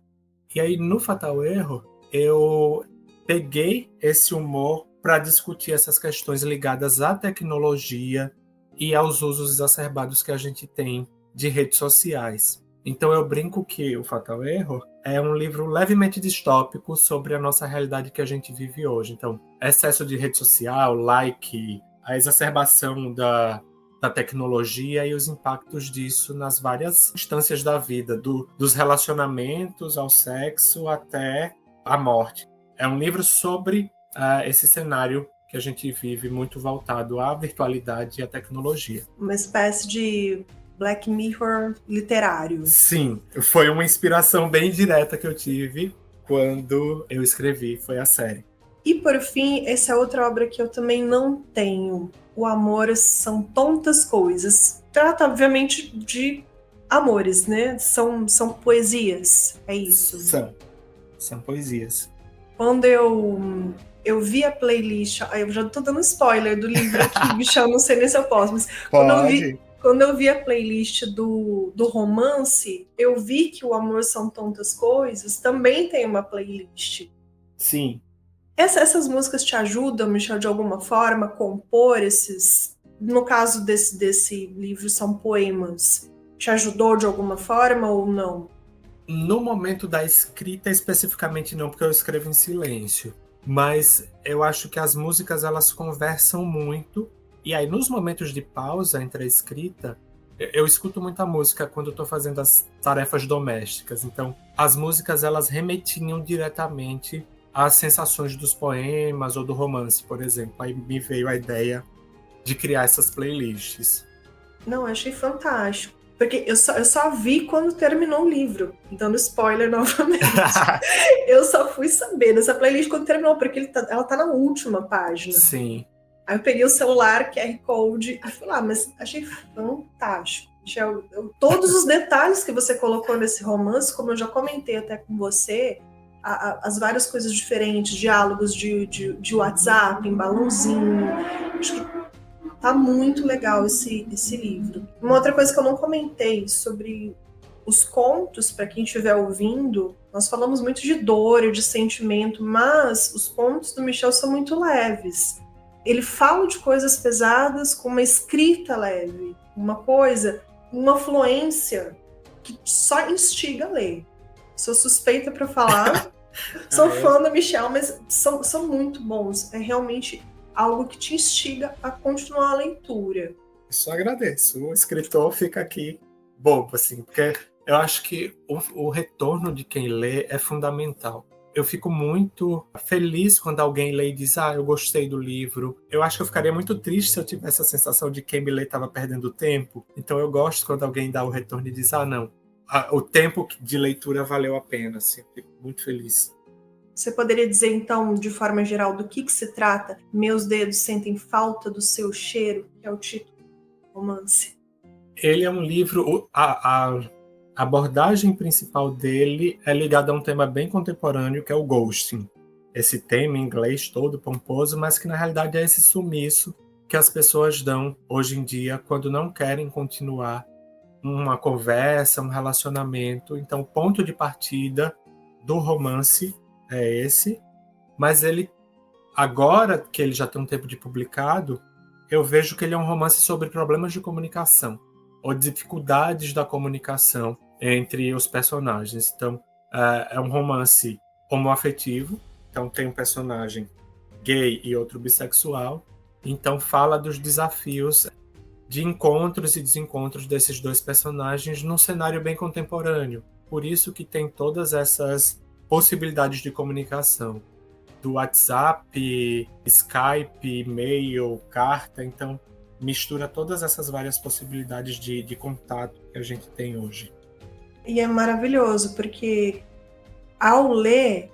Speaker 2: E aí, no Fatal Error, eu peguei esse humor para discutir essas questões ligadas à tecnologia e aos usos exacerbados que a gente tem de redes sociais. Então eu brinco que o Fatal Error é um livro levemente distópico sobre a nossa realidade que a gente vive hoje. Então, excesso de rede social, like, a exacerbação da tecnologia e os impactos disso nas várias instâncias da vida, dos relacionamentos ao sexo até a morte. É um livro sobre esse cenário que a gente vive muito voltado à virtualidade e à tecnologia.
Speaker 1: Uma espécie de Black Mirror literário.
Speaker 2: Sim, foi uma inspiração bem direta que eu tive quando eu escrevi, foi a série.
Speaker 1: E por fim, essa é outra obra que eu também não tenho. O Amor São Tontas Coisas. Trata, obviamente, de amores, né? São poesias, é isso?
Speaker 2: São poesias.
Speaker 1: Quando eu vi a playlist, eu já tô dando spoiler do livro aqui, Michel, não sei nem se eu posso, mas quando eu vi a playlist do romance, eu vi que O Amor São Tontas Coisas também tem uma playlist.
Speaker 2: Sim.
Speaker 1: Essas músicas te ajudam, Michel, de alguma forma, a compor esses... No caso desse livro, são poemas. Te ajudou de alguma forma ou não?
Speaker 2: No momento da escrita, especificamente não, porque eu escrevo em silêncio. Mas eu acho que as músicas, elas conversam muito. E aí, nos momentos de pausa entre a escrita, eu escuto muita música quando eu estou fazendo as tarefas domésticas. Então, as músicas, elas remetiam diretamente às sensações dos poemas ou do romance, por exemplo. Aí me veio a ideia de criar essas playlists.
Speaker 1: Não, eu achei fantástico. Porque eu só vi quando terminou o livro. Dando spoiler novamente. Eu só fui saber dessa playlist quando terminou, porque ela tá na última página.
Speaker 2: Sim.
Speaker 1: Aí eu peguei o celular, QR Code, e fui lá, mas achei fantástico. Michel, todos os detalhes que você colocou nesse romance, como eu já comentei até com você, as várias coisas diferentes, diálogos de WhatsApp, em balãozinho, acho que tá muito legal esse livro. Uma outra coisa que eu não comentei sobre os contos, para quem estiver ouvindo, nós falamos muito de dor e de sentimento, mas os contos do Michel são muito leves. Ele fala de coisas pesadas com uma escrita leve, uma fluência que só instiga a ler. Sou suspeita para falar, sou fã do Michel, mas são muito bons. É realmente algo que te instiga a continuar a leitura.
Speaker 2: Só agradeço. O escritor fica aqui bobo, assim, porque eu acho que o retorno de quem lê é fundamental. Eu fico muito feliz quando alguém lê e diz, eu gostei do livro. Eu acho que eu ficaria muito triste se eu tivesse a sensação de que quem me lê estava perdendo tempo. Então eu gosto quando alguém dá o retorno e diz, não, o tempo de leitura valeu a pena. Assim, eu fico muito feliz.
Speaker 1: Você poderia dizer, então, de forma geral, do que se trata? Meus dedos sentem falta do seu cheiro, que é o título do romance.
Speaker 2: Ele é um livro... A abordagem principal dele é ligada a um tema bem contemporâneo, que é o ghosting. Esse tema em inglês todo pomposo, mas que na realidade é esse sumiço que as pessoas dão hoje em dia quando não querem continuar uma conversa, um relacionamento. Então, o ponto de partida do romance é esse, mas ele, agora que ele já tem um tempo de publicado, eu vejo que ele é um romance sobre problemas de comunicação, ou dificuldades da comunicação entre os personagens. Então, é um romance homoafetivo, então tem um personagem gay e outro bissexual, então fala dos desafios de encontros e desencontros desses dois personagens num cenário bem contemporâneo. Por isso que tem todas essas possibilidades de comunicação, do WhatsApp, Skype, e-mail, carta, então mistura todas essas várias possibilidades de contato que a gente tem hoje.
Speaker 1: E é maravilhoso, porque ao ler,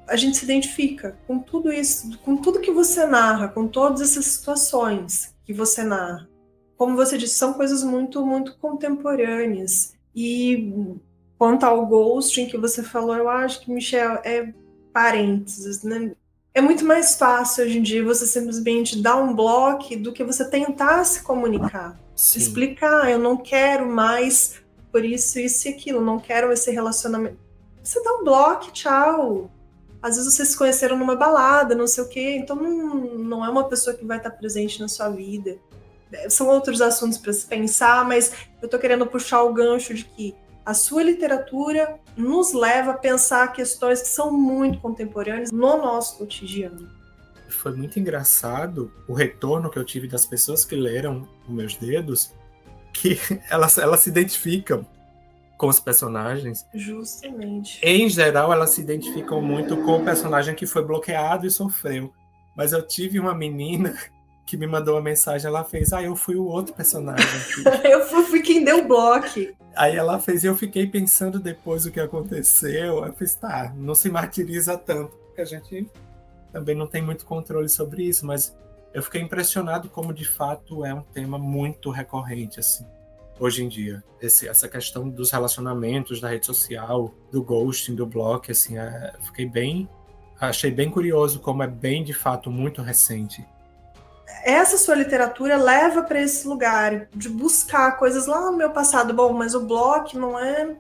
Speaker 1: a gente se identifica com tudo isso, com tudo que você narra, com todas essas situações que você narra. Como você disse, são coisas muito, muito contemporâneas. E quanto ao ghosting que você falou, eu acho que, Michel, é parênteses, né? É muito mais fácil hoje em dia você simplesmente dar um bloco do que você tentar se comunicar.
Speaker 2: Sim.
Speaker 1: Explicar, eu não quero mais por isso e aquilo, não quero esse relacionamento. Você dá um bloco, tchau. Às vezes vocês se conheceram numa balada, não sei o quê, então não é uma pessoa que vai estar presente na sua vida. São outros assuntos para se pensar, mas eu estou querendo puxar o gancho de que a sua literatura nos leva a pensar questões que são muito contemporâneas no nosso cotidiano.
Speaker 2: Foi muito engraçado o retorno que eu tive das pessoas que leram Os Meus Dedos, que elas se identificam com os personagens.
Speaker 1: Justamente.
Speaker 2: Em geral, elas se identificam muito com o personagem que foi bloqueado e sofreu. Mas eu tive uma menina que me mandou uma mensagem, ela fez, eu fui o outro personagem aqui.
Speaker 1: Eu fui quem deu bloco.
Speaker 2: Aí ela fez, e eu fiquei pensando depois o que aconteceu, eu fiz, não se martiriza tanto, porque a gente também não tem muito controle sobre isso, mas eu fiquei impressionado como de fato é um tema muito recorrente, assim, hoje em dia. Essa questão dos relacionamentos, da rede social, do ghosting, do block, assim, achei bem curioso como é bem, de fato, muito recente.
Speaker 1: Essa sua literatura leva para esse lugar de buscar coisas lá no meu passado. Bom, mas o bloco não é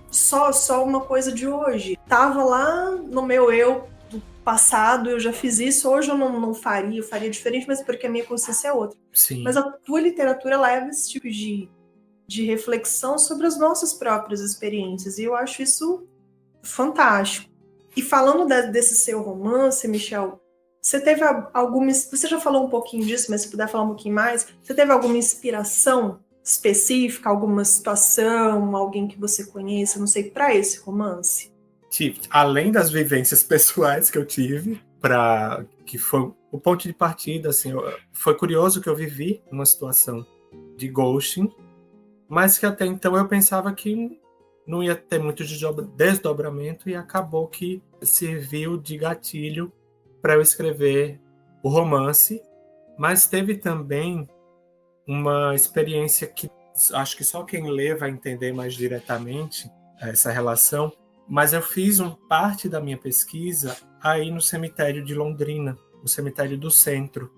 Speaker 1: só uma coisa de hoje. Tava lá no meu eu do passado, eu já fiz isso, hoje eu não faria, eu faria diferente, mas porque a minha consciência é outra.
Speaker 2: Sim.
Speaker 1: Mas a tua literatura leva esse tipo de reflexão sobre as nossas próprias experiências, e eu acho isso fantástico. E falando desse seu romance, Michel, você teve você já falou um pouquinho disso, mas se puder falar um pouquinho mais, você teve alguma inspiração específica, alguma situação, alguém que você conheça, não sei, para esse romance?
Speaker 2: Além das vivências pessoais que eu tive, que foi o ponto de partida, assim, foi curioso que eu vivi uma situação de ghosting, mas que até então eu pensava que não ia ter muito desdobramento, e acabou que serviu de gatilho para eu escrever o romance. Mas teve também uma experiência que acho que só quem lê vai entender mais diretamente essa relação, mas eu fiz parte da minha pesquisa aí no cemitério de Londrina, o cemitério do centro.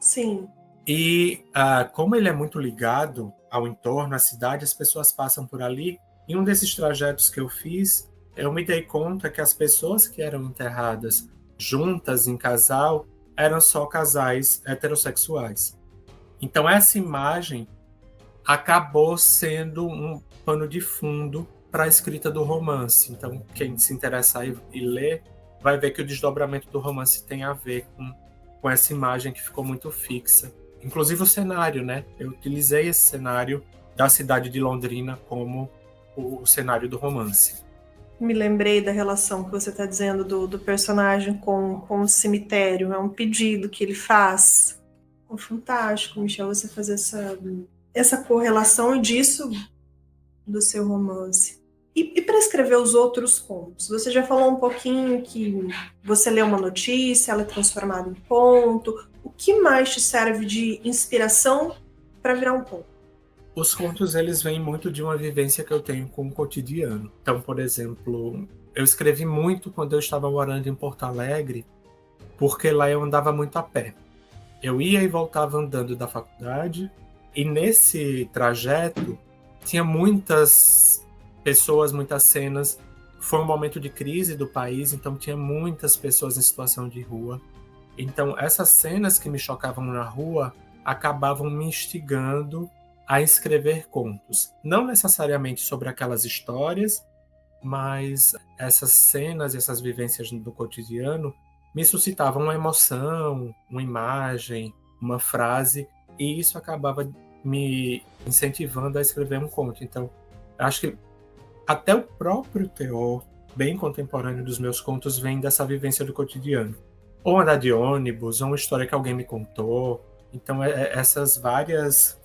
Speaker 1: Sim.
Speaker 2: E como ele é muito ligado ao entorno, à cidade, as pessoas passam por ali. Em um desses trajetos que eu fiz, eu me dei conta que as pessoas que eram enterradas juntas, em casal, eram só casais heterossexuais. Então essa imagem acabou sendo um pano de fundo para a escrita do romance. Então quem se interessar e ler vai ver que o desdobramento do romance tem a ver com essa imagem que ficou muito fixa. Inclusive o cenário, né? Eu utilizei esse cenário da cidade de Londrina como o cenário do romance.
Speaker 1: Me lembrei da relação que você está dizendo do personagem com o cemitério. É um pedido que ele faz. Fantástico, Michel, você fazer essa correlação disso do seu romance. E para escrever os outros contos? Você já falou um pouquinho que você lê uma notícia, ela é transformada em conto. O que mais te serve de inspiração para virar um conto?
Speaker 2: Os contos, eles vêm muito de uma vivência que eu tenho com o cotidiano. Então, por exemplo, eu escrevi muito quando eu estava morando em Porto Alegre, porque lá eu andava muito a pé. Eu ia e voltava andando da faculdade, e nesse trajeto tinha muitas pessoas, muitas cenas. Foi um momento de crise do país, então tinha muitas pessoas em situação de rua. Então, essas cenas que me chocavam na rua acabavam me instigando a escrever contos. Não necessariamente sobre aquelas histórias, mas essas cenas, essas vivências do cotidiano me suscitavam uma emoção, uma imagem, uma frase, e isso acabava me incentivando a escrever um conto. Então, acho que até o próprio teor bem contemporâneo dos meus contos vem dessa vivência do cotidiano. Ou andar de ônibus, ou uma história que alguém me contou. Então, essas várias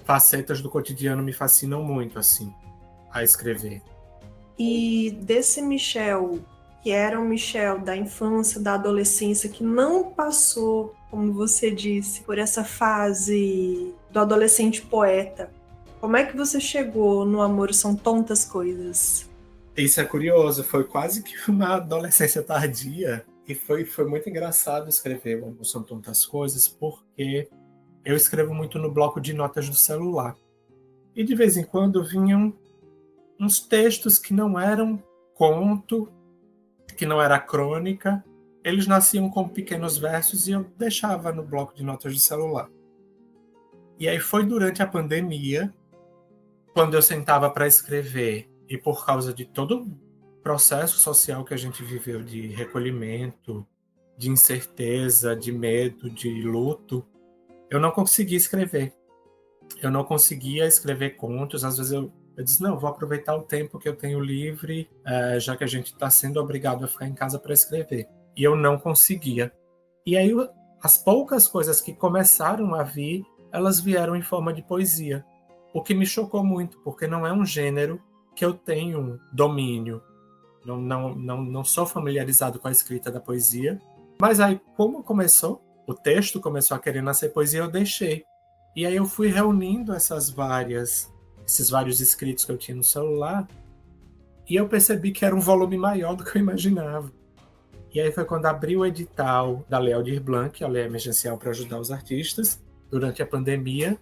Speaker 2: facetas do cotidiano me fascinam muito, assim, a escrever.
Speaker 1: E desse Michel, que era um Michel da infância, da adolescência, que não passou, como você disse, por essa fase do adolescente poeta, como é que você chegou no Amor São Tontas Coisas?
Speaker 2: Isso é curioso, foi quase que uma adolescência tardia, e foi muito engraçado escrever o Amor São Tantas Coisas, porque eu escrevo muito no bloco de notas do celular. E de vez em quando vinham uns textos que não eram conto, que não era crônica, eles nasciam com pequenos versos e eu deixava no bloco de notas do celular. E aí foi durante a pandemia, quando eu sentava para escrever, e por causa de todo o processo social que a gente viveu de recolhimento, de incerteza, de medo, de luto, eu não conseguia escrever. Eu não conseguia escrever contos. Às vezes eu disse, não, vou aproveitar o tempo que eu tenho livre, já que a gente está sendo obrigado a ficar em casa para escrever. E eu não conseguia. E aí as poucas coisas que começaram a vir, elas vieram em forma de poesia. O que me chocou muito, porque não é um gênero que eu tenho domínio. Não sou familiarizado com a escrita da poesia. Mas aí, como o texto começou a querer nascer poesia, eu deixei. E aí eu fui reunindo esses vários escritos que eu tinha no celular, e eu percebi que era um volume maior do que eu imaginava. E aí foi quando abri o edital da Lei Aldir Blanc, a lei emergencial para ajudar os artistas, durante a pandemia,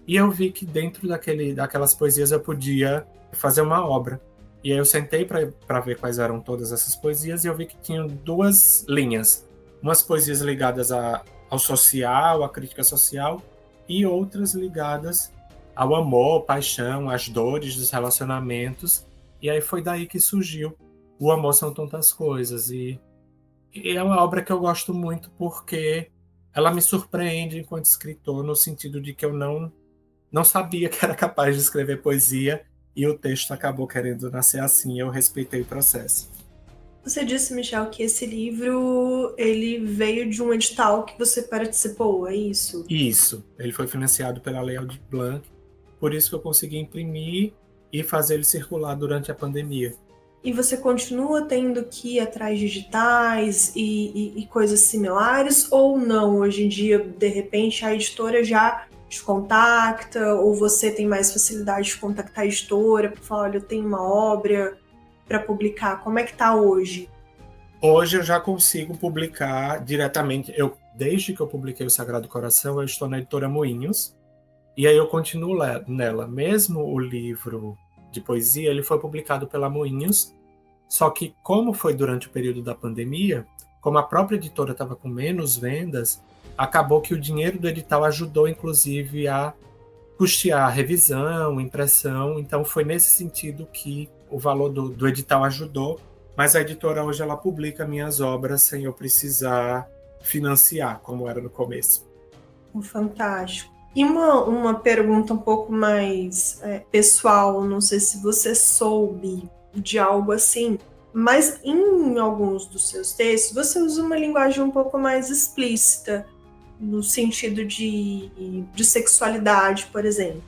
Speaker 2: e eu vi que dentro daquelas poesias eu podia fazer uma obra. E aí eu sentei para ver quais eram todas essas poesias, e eu vi que tinham duas linhas. Umas poesias ligadas ao social, à crítica social, e outras ligadas ao amor, paixão, às dores dos relacionamentos. E aí foi daí que surgiu O Amor São Tantas Coisas. E é uma obra que eu gosto muito porque ela me surpreende enquanto escritor, no sentido de que eu não sabia que era capaz de escrever poesia, e o texto acabou querendo nascer assim, e eu respeitei o processo.
Speaker 1: Você disse, Michel, que esse livro ele veio de um edital que você participou, é isso?
Speaker 2: Isso, ele foi financiado pela Lei Aldir Blanc, por isso que eu consegui imprimir e fazer ele circular durante a pandemia.
Speaker 1: E você continua tendo que ir atrás de editais e coisas similares, ou não? Hoje em dia, de repente, a editora já te contacta, ou você tem mais facilidade de contactar a editora para falar, olha, eu tenho uma obra para publicar. Como é que tá hoje?
Speaker 2: Hoje eu já consigo publicar diretamente. Desde que eu publiquei o Sagrado Coração, eu estou na editora Moinhos, e aí eu continuo nela. Mesmo o livro de poesia, ele foi publicado pela Moinhos, só que como foi durante o período da pandemia, como a própria editora estava com menos vendas, acabou que o dinheiro do edital ajudou, inclusive, a custear a revisão, impressão. Então foi nesse sentido que o valor do edital ajudou, mas a editora hoje ela publica minhas obras sem eu precisar financiar, como era no começo.
Speaker 1: Fantástico. E uma pergunta um pouco mais pessoal, não sei se você soube de algo assim, mas em alguns dos seus textos você usa uma linguagem um pouco mais explícita, no sentido de sexualidade, por exemplo.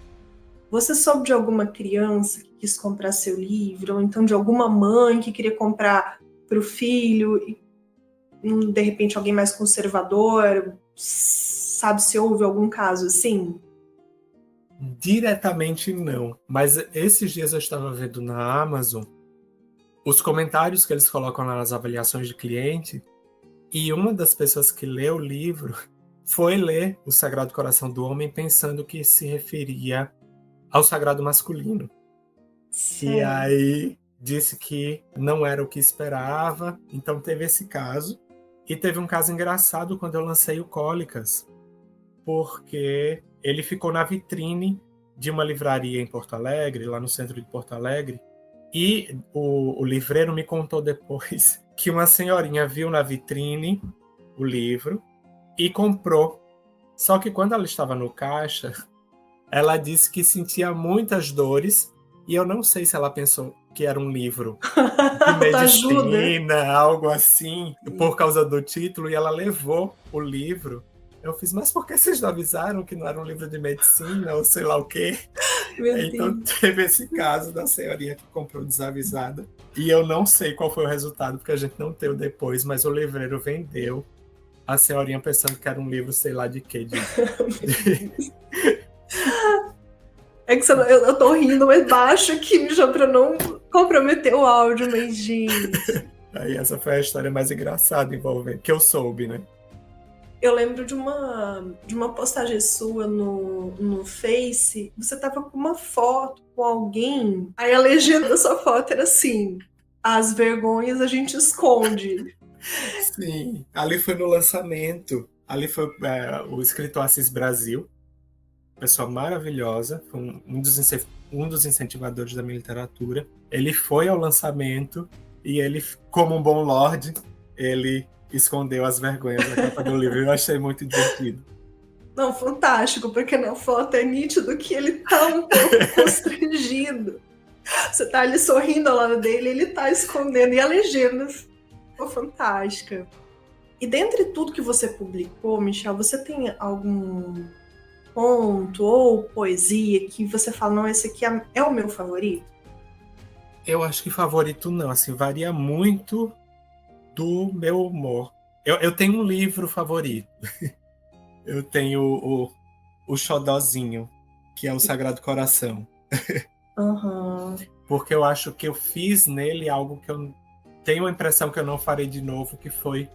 Speaker 1: Você soube de alguma criança que quis comprar seu livro, ou então de alguma mãe que queria comprar para o filho, e de repente alguém mais conservador? Sabe se houve algum caso assim?
Speaker 2: Diretamente não, mas esses dias eu estava vendo na Amazon os comentários que eles colocam nas avaliações de cliente, e uma das pessoas que leu o livro foi ler o Sagrado Coração do Homem pensando que se referia ao sagrado masculino.
Speaker 1: Sim.
Speaker 2: E aí disse que não era o que esperava, então teve esse caso. E teve um caso engraçado quando eu lancei o Cólicas, porque ele ficou na vitrine de uma livraria em Porto Alegre, lá no centro de Porto Alegre, e o livreiro me contou depois que uma senhorinha viu na vitrine o livro e comprou. Só que quando ela estava no caixa, ela disse que sentia muitas dores, e eu não sei se ela pensou que era um livro de medicina, algo assim, por causa do título, e ela levou o livro. Eu fiz, mas por que vocês não avisaram que não era um livro de medicina, ou sei lá o quê? Então teve esse caso da senhorinha que comprou desavisada, e eu não sei qual foi o resultado, porque a gente não tem o depois, mas o livreiro vendeu a senhorinha pensando que era um livro, sei lá de quê.
Speaker 1: É que eu tô rindo mais baixo aqui, já pra não comprometer o áudio, mas gente...
Speaker 2: Aí essa foi a história mais engraçada envolvendo, que eu soube, né?
Speaker 1: Eu lembro de uma postagem sua no Face, você tava com uma foto com alguém, aí a legenda da sua foto era assim, as vergonhas a gente esconde.
Speaker 2: Sim, ali foi no lançamento, ali foi o escritor Assis Brasil, pessoa maravilhosa, foi um dos incentivadores da minha literatura. Ele foi ao lançamento e ele, como um bom lorde, ele escondeu as vergonhas da capa do livro. Eu achei muito divertido.
Speaker 1: Não, fantástico, porque na foto é nítido que ele tá um pouco constrangido. Você tá ali sorrindo ao lado dele, ele tá escondendo. E a legenda ficou fantástica. E dentre tudo que você publicou, Michel, você tem algum conto ou poesia que você fala, não, esse aqui é o meu favorito?
Speaker 2: Eu acho que favorito não, assim, varia muito do meu humor. Eu tenho um livro favorito. Eu tenho o Xodózinho, que é o Sagrado Coração.
Speaker 1: Uhum.
Speaker 2: Porque eu acho que eu fiz nele algo que eu tenho a impressão que eu não farei de novo, que foi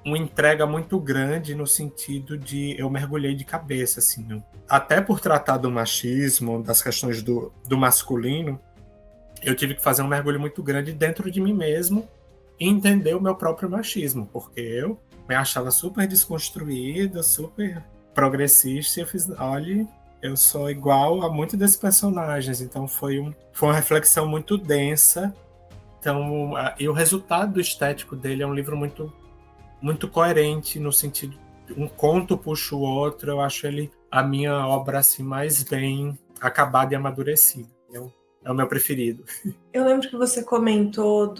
Speaker 2: uma entrega muito grande no sentido de eu mergulhei de cabeça, assim. Até por tratar do machismo, das questões do masculino, eu tive que fazer um mergulho muito grande dentro de mim mesmo e entender o meu próprio machismo, porque eu me achava super desconstruída, super progressista, e eu fiz, olha, eu sou igual a muitos desses personagens, então foi uma reflexão muito densa. Então, e o resultado estético dele é um livro muito, muito coerente, no sentido de um conto puxa o outro. Eu acho ele a minha obra assim, mais bem acabada e amadurecida. É o meu preferido.
Speaker 1: Eu lembro que você comentou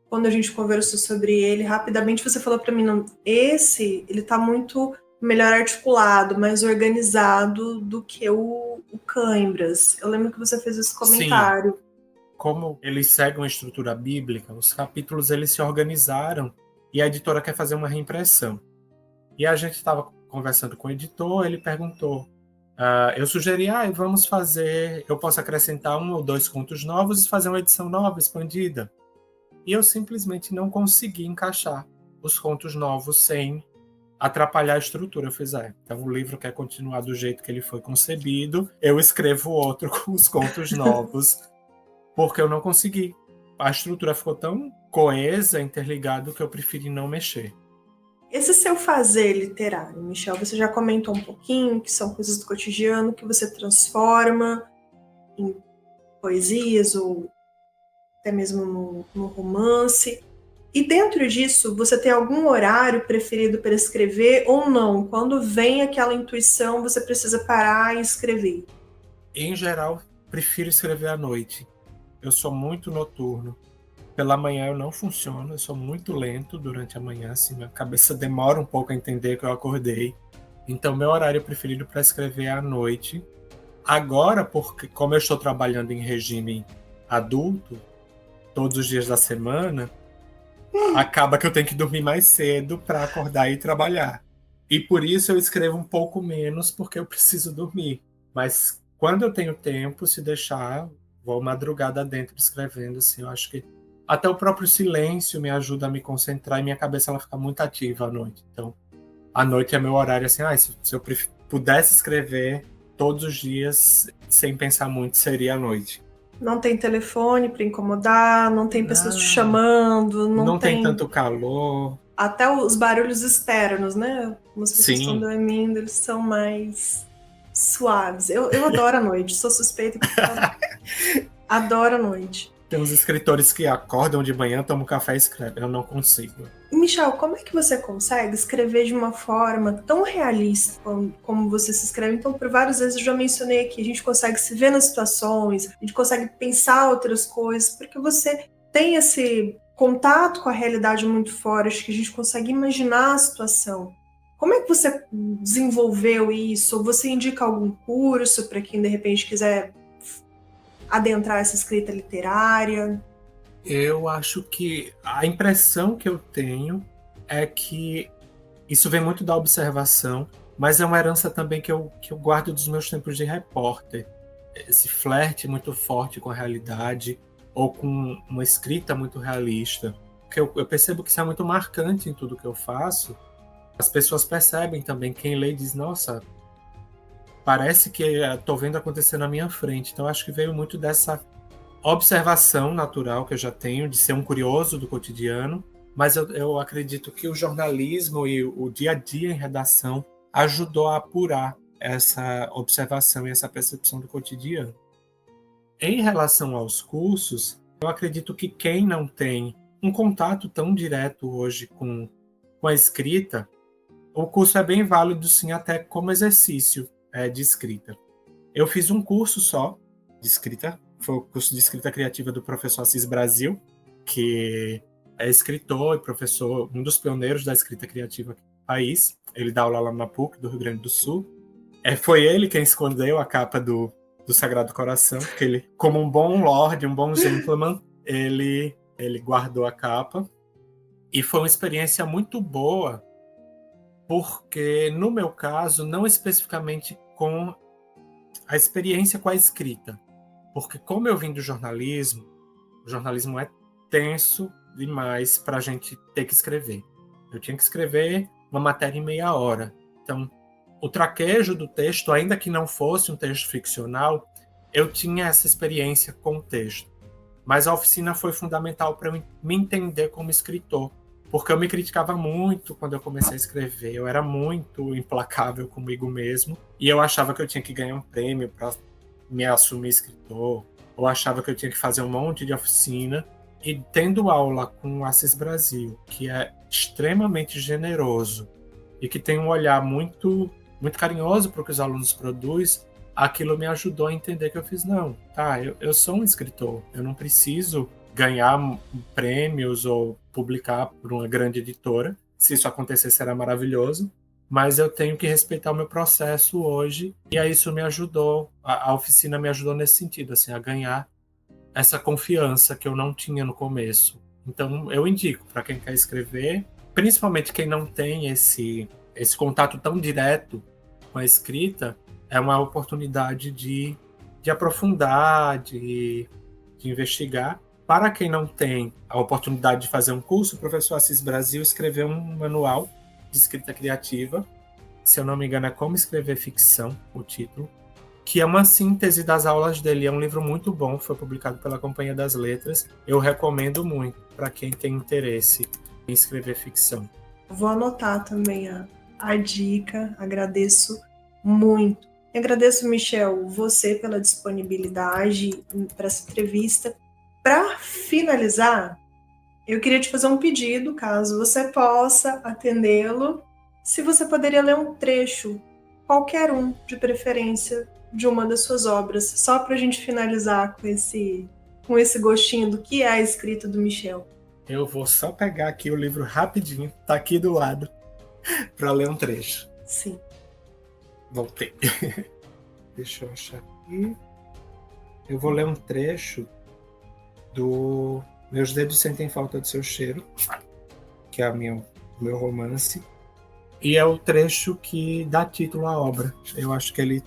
Speaker 1: quando a gente conversou sobre ele, rapidamente você falou para mim, não, ele tá muito melhor articulado, mais organizado do que o Cãibras. Eu lembro que você fez esse comentário.
Speaker 2: Sim. Como eles seguem uma estrutura bíblica, os capítulos eles se organizaram e a editora quer fazer uma reimpressão. E a gente estava conversando com o editor, ele perguntou, eu sugeri, vamos fazer, eu posso acrescentar 1 ou 2 contos novos e fazer uma edição nova, expandida. E eu simplesmente não consegui encaixar os contos novos sem atrapalhar a estrutura. Eu fiz, então o livro quer continuar do jeito que ele foi concebido, eu escrevo outro com os contos novos, porque eu não consegui. A estrutura ficou tão coesa, interligada, que eu preferi não mexer.
Speaker 1: Esse seu fazer literário, Michel, você já comentou um pouquinho, que são coisas do cotidiano que você transforma em poesias ou até mesmo no romance. E dentro disso, você tem algum horário preferido para escrever ou não? Quando vem aquela intuição, você precisa parar e escrever?
Speaker 2: Em geral, prefiro escrever à noite. Eu sou muito noturno. Pela manhã eu não funciono, eu sou muito lento durante a manhã, assim, minha cabeça demora um pouco a entender que eu acordei. Então, meu horário preferido para escrever é à noite. Agora, porque como eu estou trabalhando em regime adulto, todos os dias da semana, acaba que eu tenho que dormir mais cedo para acordar e trabalhar. E por isso eu escrevo um pouco menos, porque eu preciso dormir. Mas quando eu tenho tempo, se deixar, vou madrugada dentro escrevendo, assim, eu acho que até o próprio silêncio me ajuda a me concentrar e minha cabeça ela fica muito ativa à noite. Então, à noite é meu horário, assim, se eu pudesse escrever todos os dias sem pensar muito, seria à noite.
Speaker 1: Não tem telefone para incomodar, não tem pessoas te chamando,
Speaker 2: não tem tanto calor.
Speaker 1: Até os barulhos externos, né? Como as pessoas estão
Speaker 2: Sim.
Speaker 1: dormindo, eles são mais suaves. Eu adoro a noite, sou suspeita que adoro a noite.
Speaker 2: Tem uns escritores que acordam de manhã, tomam café e escrevem. Eu não consigo.
Speaker 1: Michel, como é que você consegue escrever de uma forma tão realista como você se escreve? Então, por várias vezes eu já mencionei aqui, a gente consegue se ver nas situações, a gente consegue pensar outras coisas, porque você tem esse contato com a realidade muito forte, acho que a gente consegue imaginar a situação. Como é que você desenvolveu isso? Ou você indica algum curso para quem, de repente, quiser adentrar essa escrita literária?
Speaker 2: Eu acho que a impressão que eu tenho é que isso vem muito da observação, mas é uma herança também que eu guardo dos meus tempos de repórter. Esse flerte muito forte com a realidade, ou com uma escrita muito realista. Porque eu percebo que isso é muito marcante em tudo que eu faço. As pessoas percebem também, quem lê diz, nossa, parece que estou vendo acontecer na minha frente. Então acho que veio muito dessa observação natural que eu já tenho, de ser um curioso do cotidiano, mas eu acredito que o jornalismo e o dia a dia em redação ajudou a apurar essa observação e essa percepção do cotidiano. Em relação aos cursos, eu acredito que quem não tem um contato tão direto hoje com a escrita, o curso é bem válido, sim, até como exercício de escrita. Eu fiz um curso só de escrita, foi o curso de escrita criativa do professor Assis Brasil, que é escritor e professor, um dos pioneiros da escrita criativa aqui no país. Ele dá aula lá na PUC, do Rio Grande do Sul. Foi ele quem escondeu a capa do Sagrado Coração, porque ele, como um bom lord, um bom gentleman, ele guardou a capa. E foi uma experiência muito boa, porque, no meu caso, não especificamente com a experiência com a escrita, porque como eu vim do jornalismo, o jornalismo é tenso demais para a gente ter que escrever. Eu tinha que escrever uma matéria em meia hora. Então, o traquejo do texto, ainda que não fosse um texto ficcional, eu tinha essa experiência com o texto. Mas a oficina foi fundamental para eu me entender como escritor, porque eu me criticava muito quando eu comecei a escrever. Eu era muito implacável comigo mesmo e eu achava que eu tinha que ganhar um prêmio para me assumir escritor, ou achava que eu tinha que fazer um monte de oficina. E tendo aula com o Assis Brasil, que é extremamente generoso e que tem um olhar muito, muito carinhoso para o que os alunos produzem, aquilo me ajudou a entender que eu fiz, não, tá, eu sou um escritor, eu não preciso ganhar prêmios ou publicar por uma grande editora. Se isso acontecer, será maravilhoso. Mas eu tenho que respeitar o meu processo hoje. E aí isso me ajudou, a oficina me ajudou nesse sentido, assim, a ganhar essa confiança que eu não tinha no começo. Então eu indico para quem quer escrever, principalmente quem não tem esse contato tão direto com a escrita é uma oportunidade de aprofundar, de investigar. Para quem não tem a oportunidade de fazer um curso, o professor Assis Brasil escreveu um manual de escrita criativa, se eu não me engano é Como Escrever Ficção, o título, que é uma síntese das aulas dele. É um livro muito bom, foi publicado pela Companhia das Letras. Eu recomendo muito para quem tem interesse em escrever ficção.
Speaker 1: Vou anotar também a dica, agradeço muito. E agradeço, Michel, você pela disponibilidade para essa entrevista. Para finalizar, eu queria te fazer um pedido, caso você possa atendê-lo. Se você poderia ler um trecho, qualquer um, de preferência, de uma das suas obras, só para a gente finalizar com esse gostinho do que é a escrita do Michel.
Speaker 2: Eu vou só pegar aqui o livro rapidinho, tá aqui do lado, para ler um trecho.
Speaker 1: Sim.
Speaker 2: Voltei. Deixa eu achar aqui. Eu vou ler um trecho do Meus Dedos Sentem Falta do Seu Cheiro, que é o meu romance. E é o trecho que dá título à obra. Eu acho que ele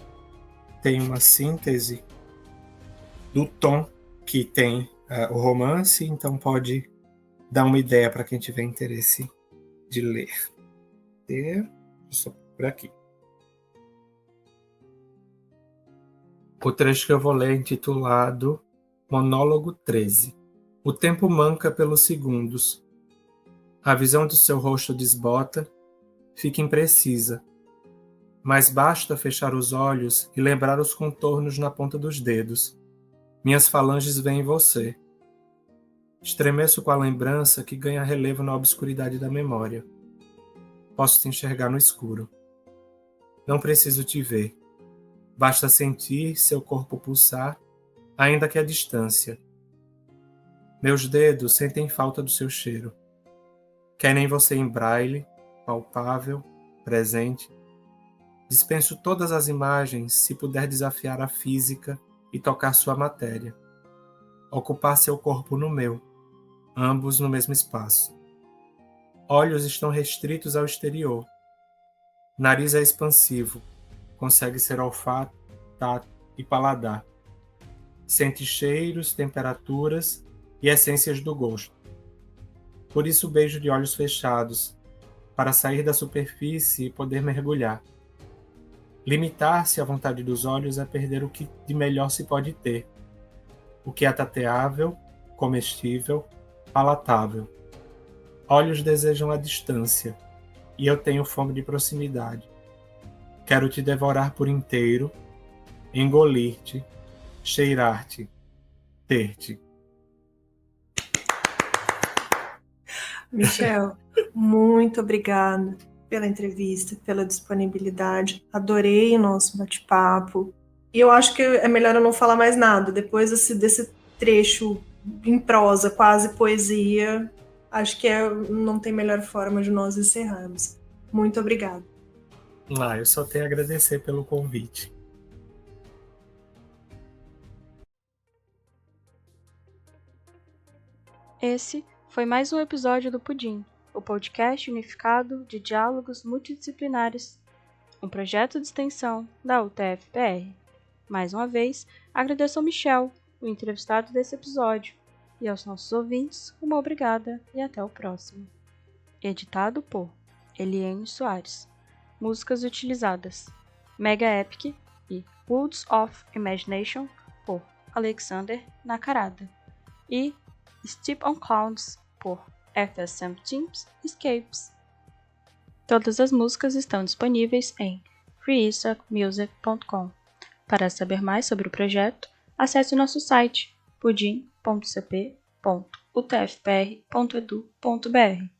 Speaker 2: tem uma síntese do tom que tem o romance, então pode dar uma ideia para quem tiver interesse de ler. Só por aqui. O trecho que eu vou ler é intitulado Monólogo 13. O tempo manca pelos segundos. A visão do seu rosto desbota, fica imprecisa. Mas basta fechar os olhos e lembrar os contornos na ponta dos dedos. Minhas falanges veem você. Estremeço com a lembrança que ganha relevo na obscuridade da memória. Posso te enxergar no escuro. Não preciso te ver. Basta sentir seu corpo pulsar, ainda que à distância. Meus dedos sentem falta do seu cheiro. Querem você em braille, palpável, presente. Dispenso todas as imagens se puder desafiar a física e tocar sua matéria. Ocupar seu corpo no meu, ambos no mesmo espaço. Olhos estão restritos ao exterior. Nariz é expansivo, consegue ser olfato, tato e paladar. Sente cheiros, temperaturas e essências do gosto. Por isso beijo de olhos fechados, para sair da superfície e poder mergulhar. Limitar-se à vontade dos olhos é perder o que de melhor se pode ter. O que é tateável, comestível, palatável. Olhos desejam a distância, e eu tenho fome de proximidade. Quero te devorar por inteiro, engolir-te, cheirar-te, ter-te.
Speaker 1: Michel, muito obrigada pela entrevista, pela disponibilidade. Adorei o nosso bate-papo. E eu acho que é melhor eu não falar mais nada. Depois desse trecho em prosa, quase poesia, acho que não tem melhor forma de nós encerrarmos. Muito obrigada.
Speaker 2: Eu só tenho a agradecer pelo convite.
Speaker 3: Esse foi mais um episódio do Pudim, o podcast unificado de diálogos multidisciplinares, um projeto de extensão da UTF-PR. Mais uma vez, agradeço ao Michel, o entrevistado desse episódio, e aos nossos ouvintes, uma obrigada e até o próximo. Editado por Eliane Soares. Músicas utilizadas: Mega Epic e Woods of Imagination por Alexander Nakarada e Steep on Clouds por FSM Teams Escapes. Todas as músicas estão disponíveis em freeisacmusic.com. Para saber mais sobre o projeto, acesse o nosso site pudim.cp.utfpr.edu.br.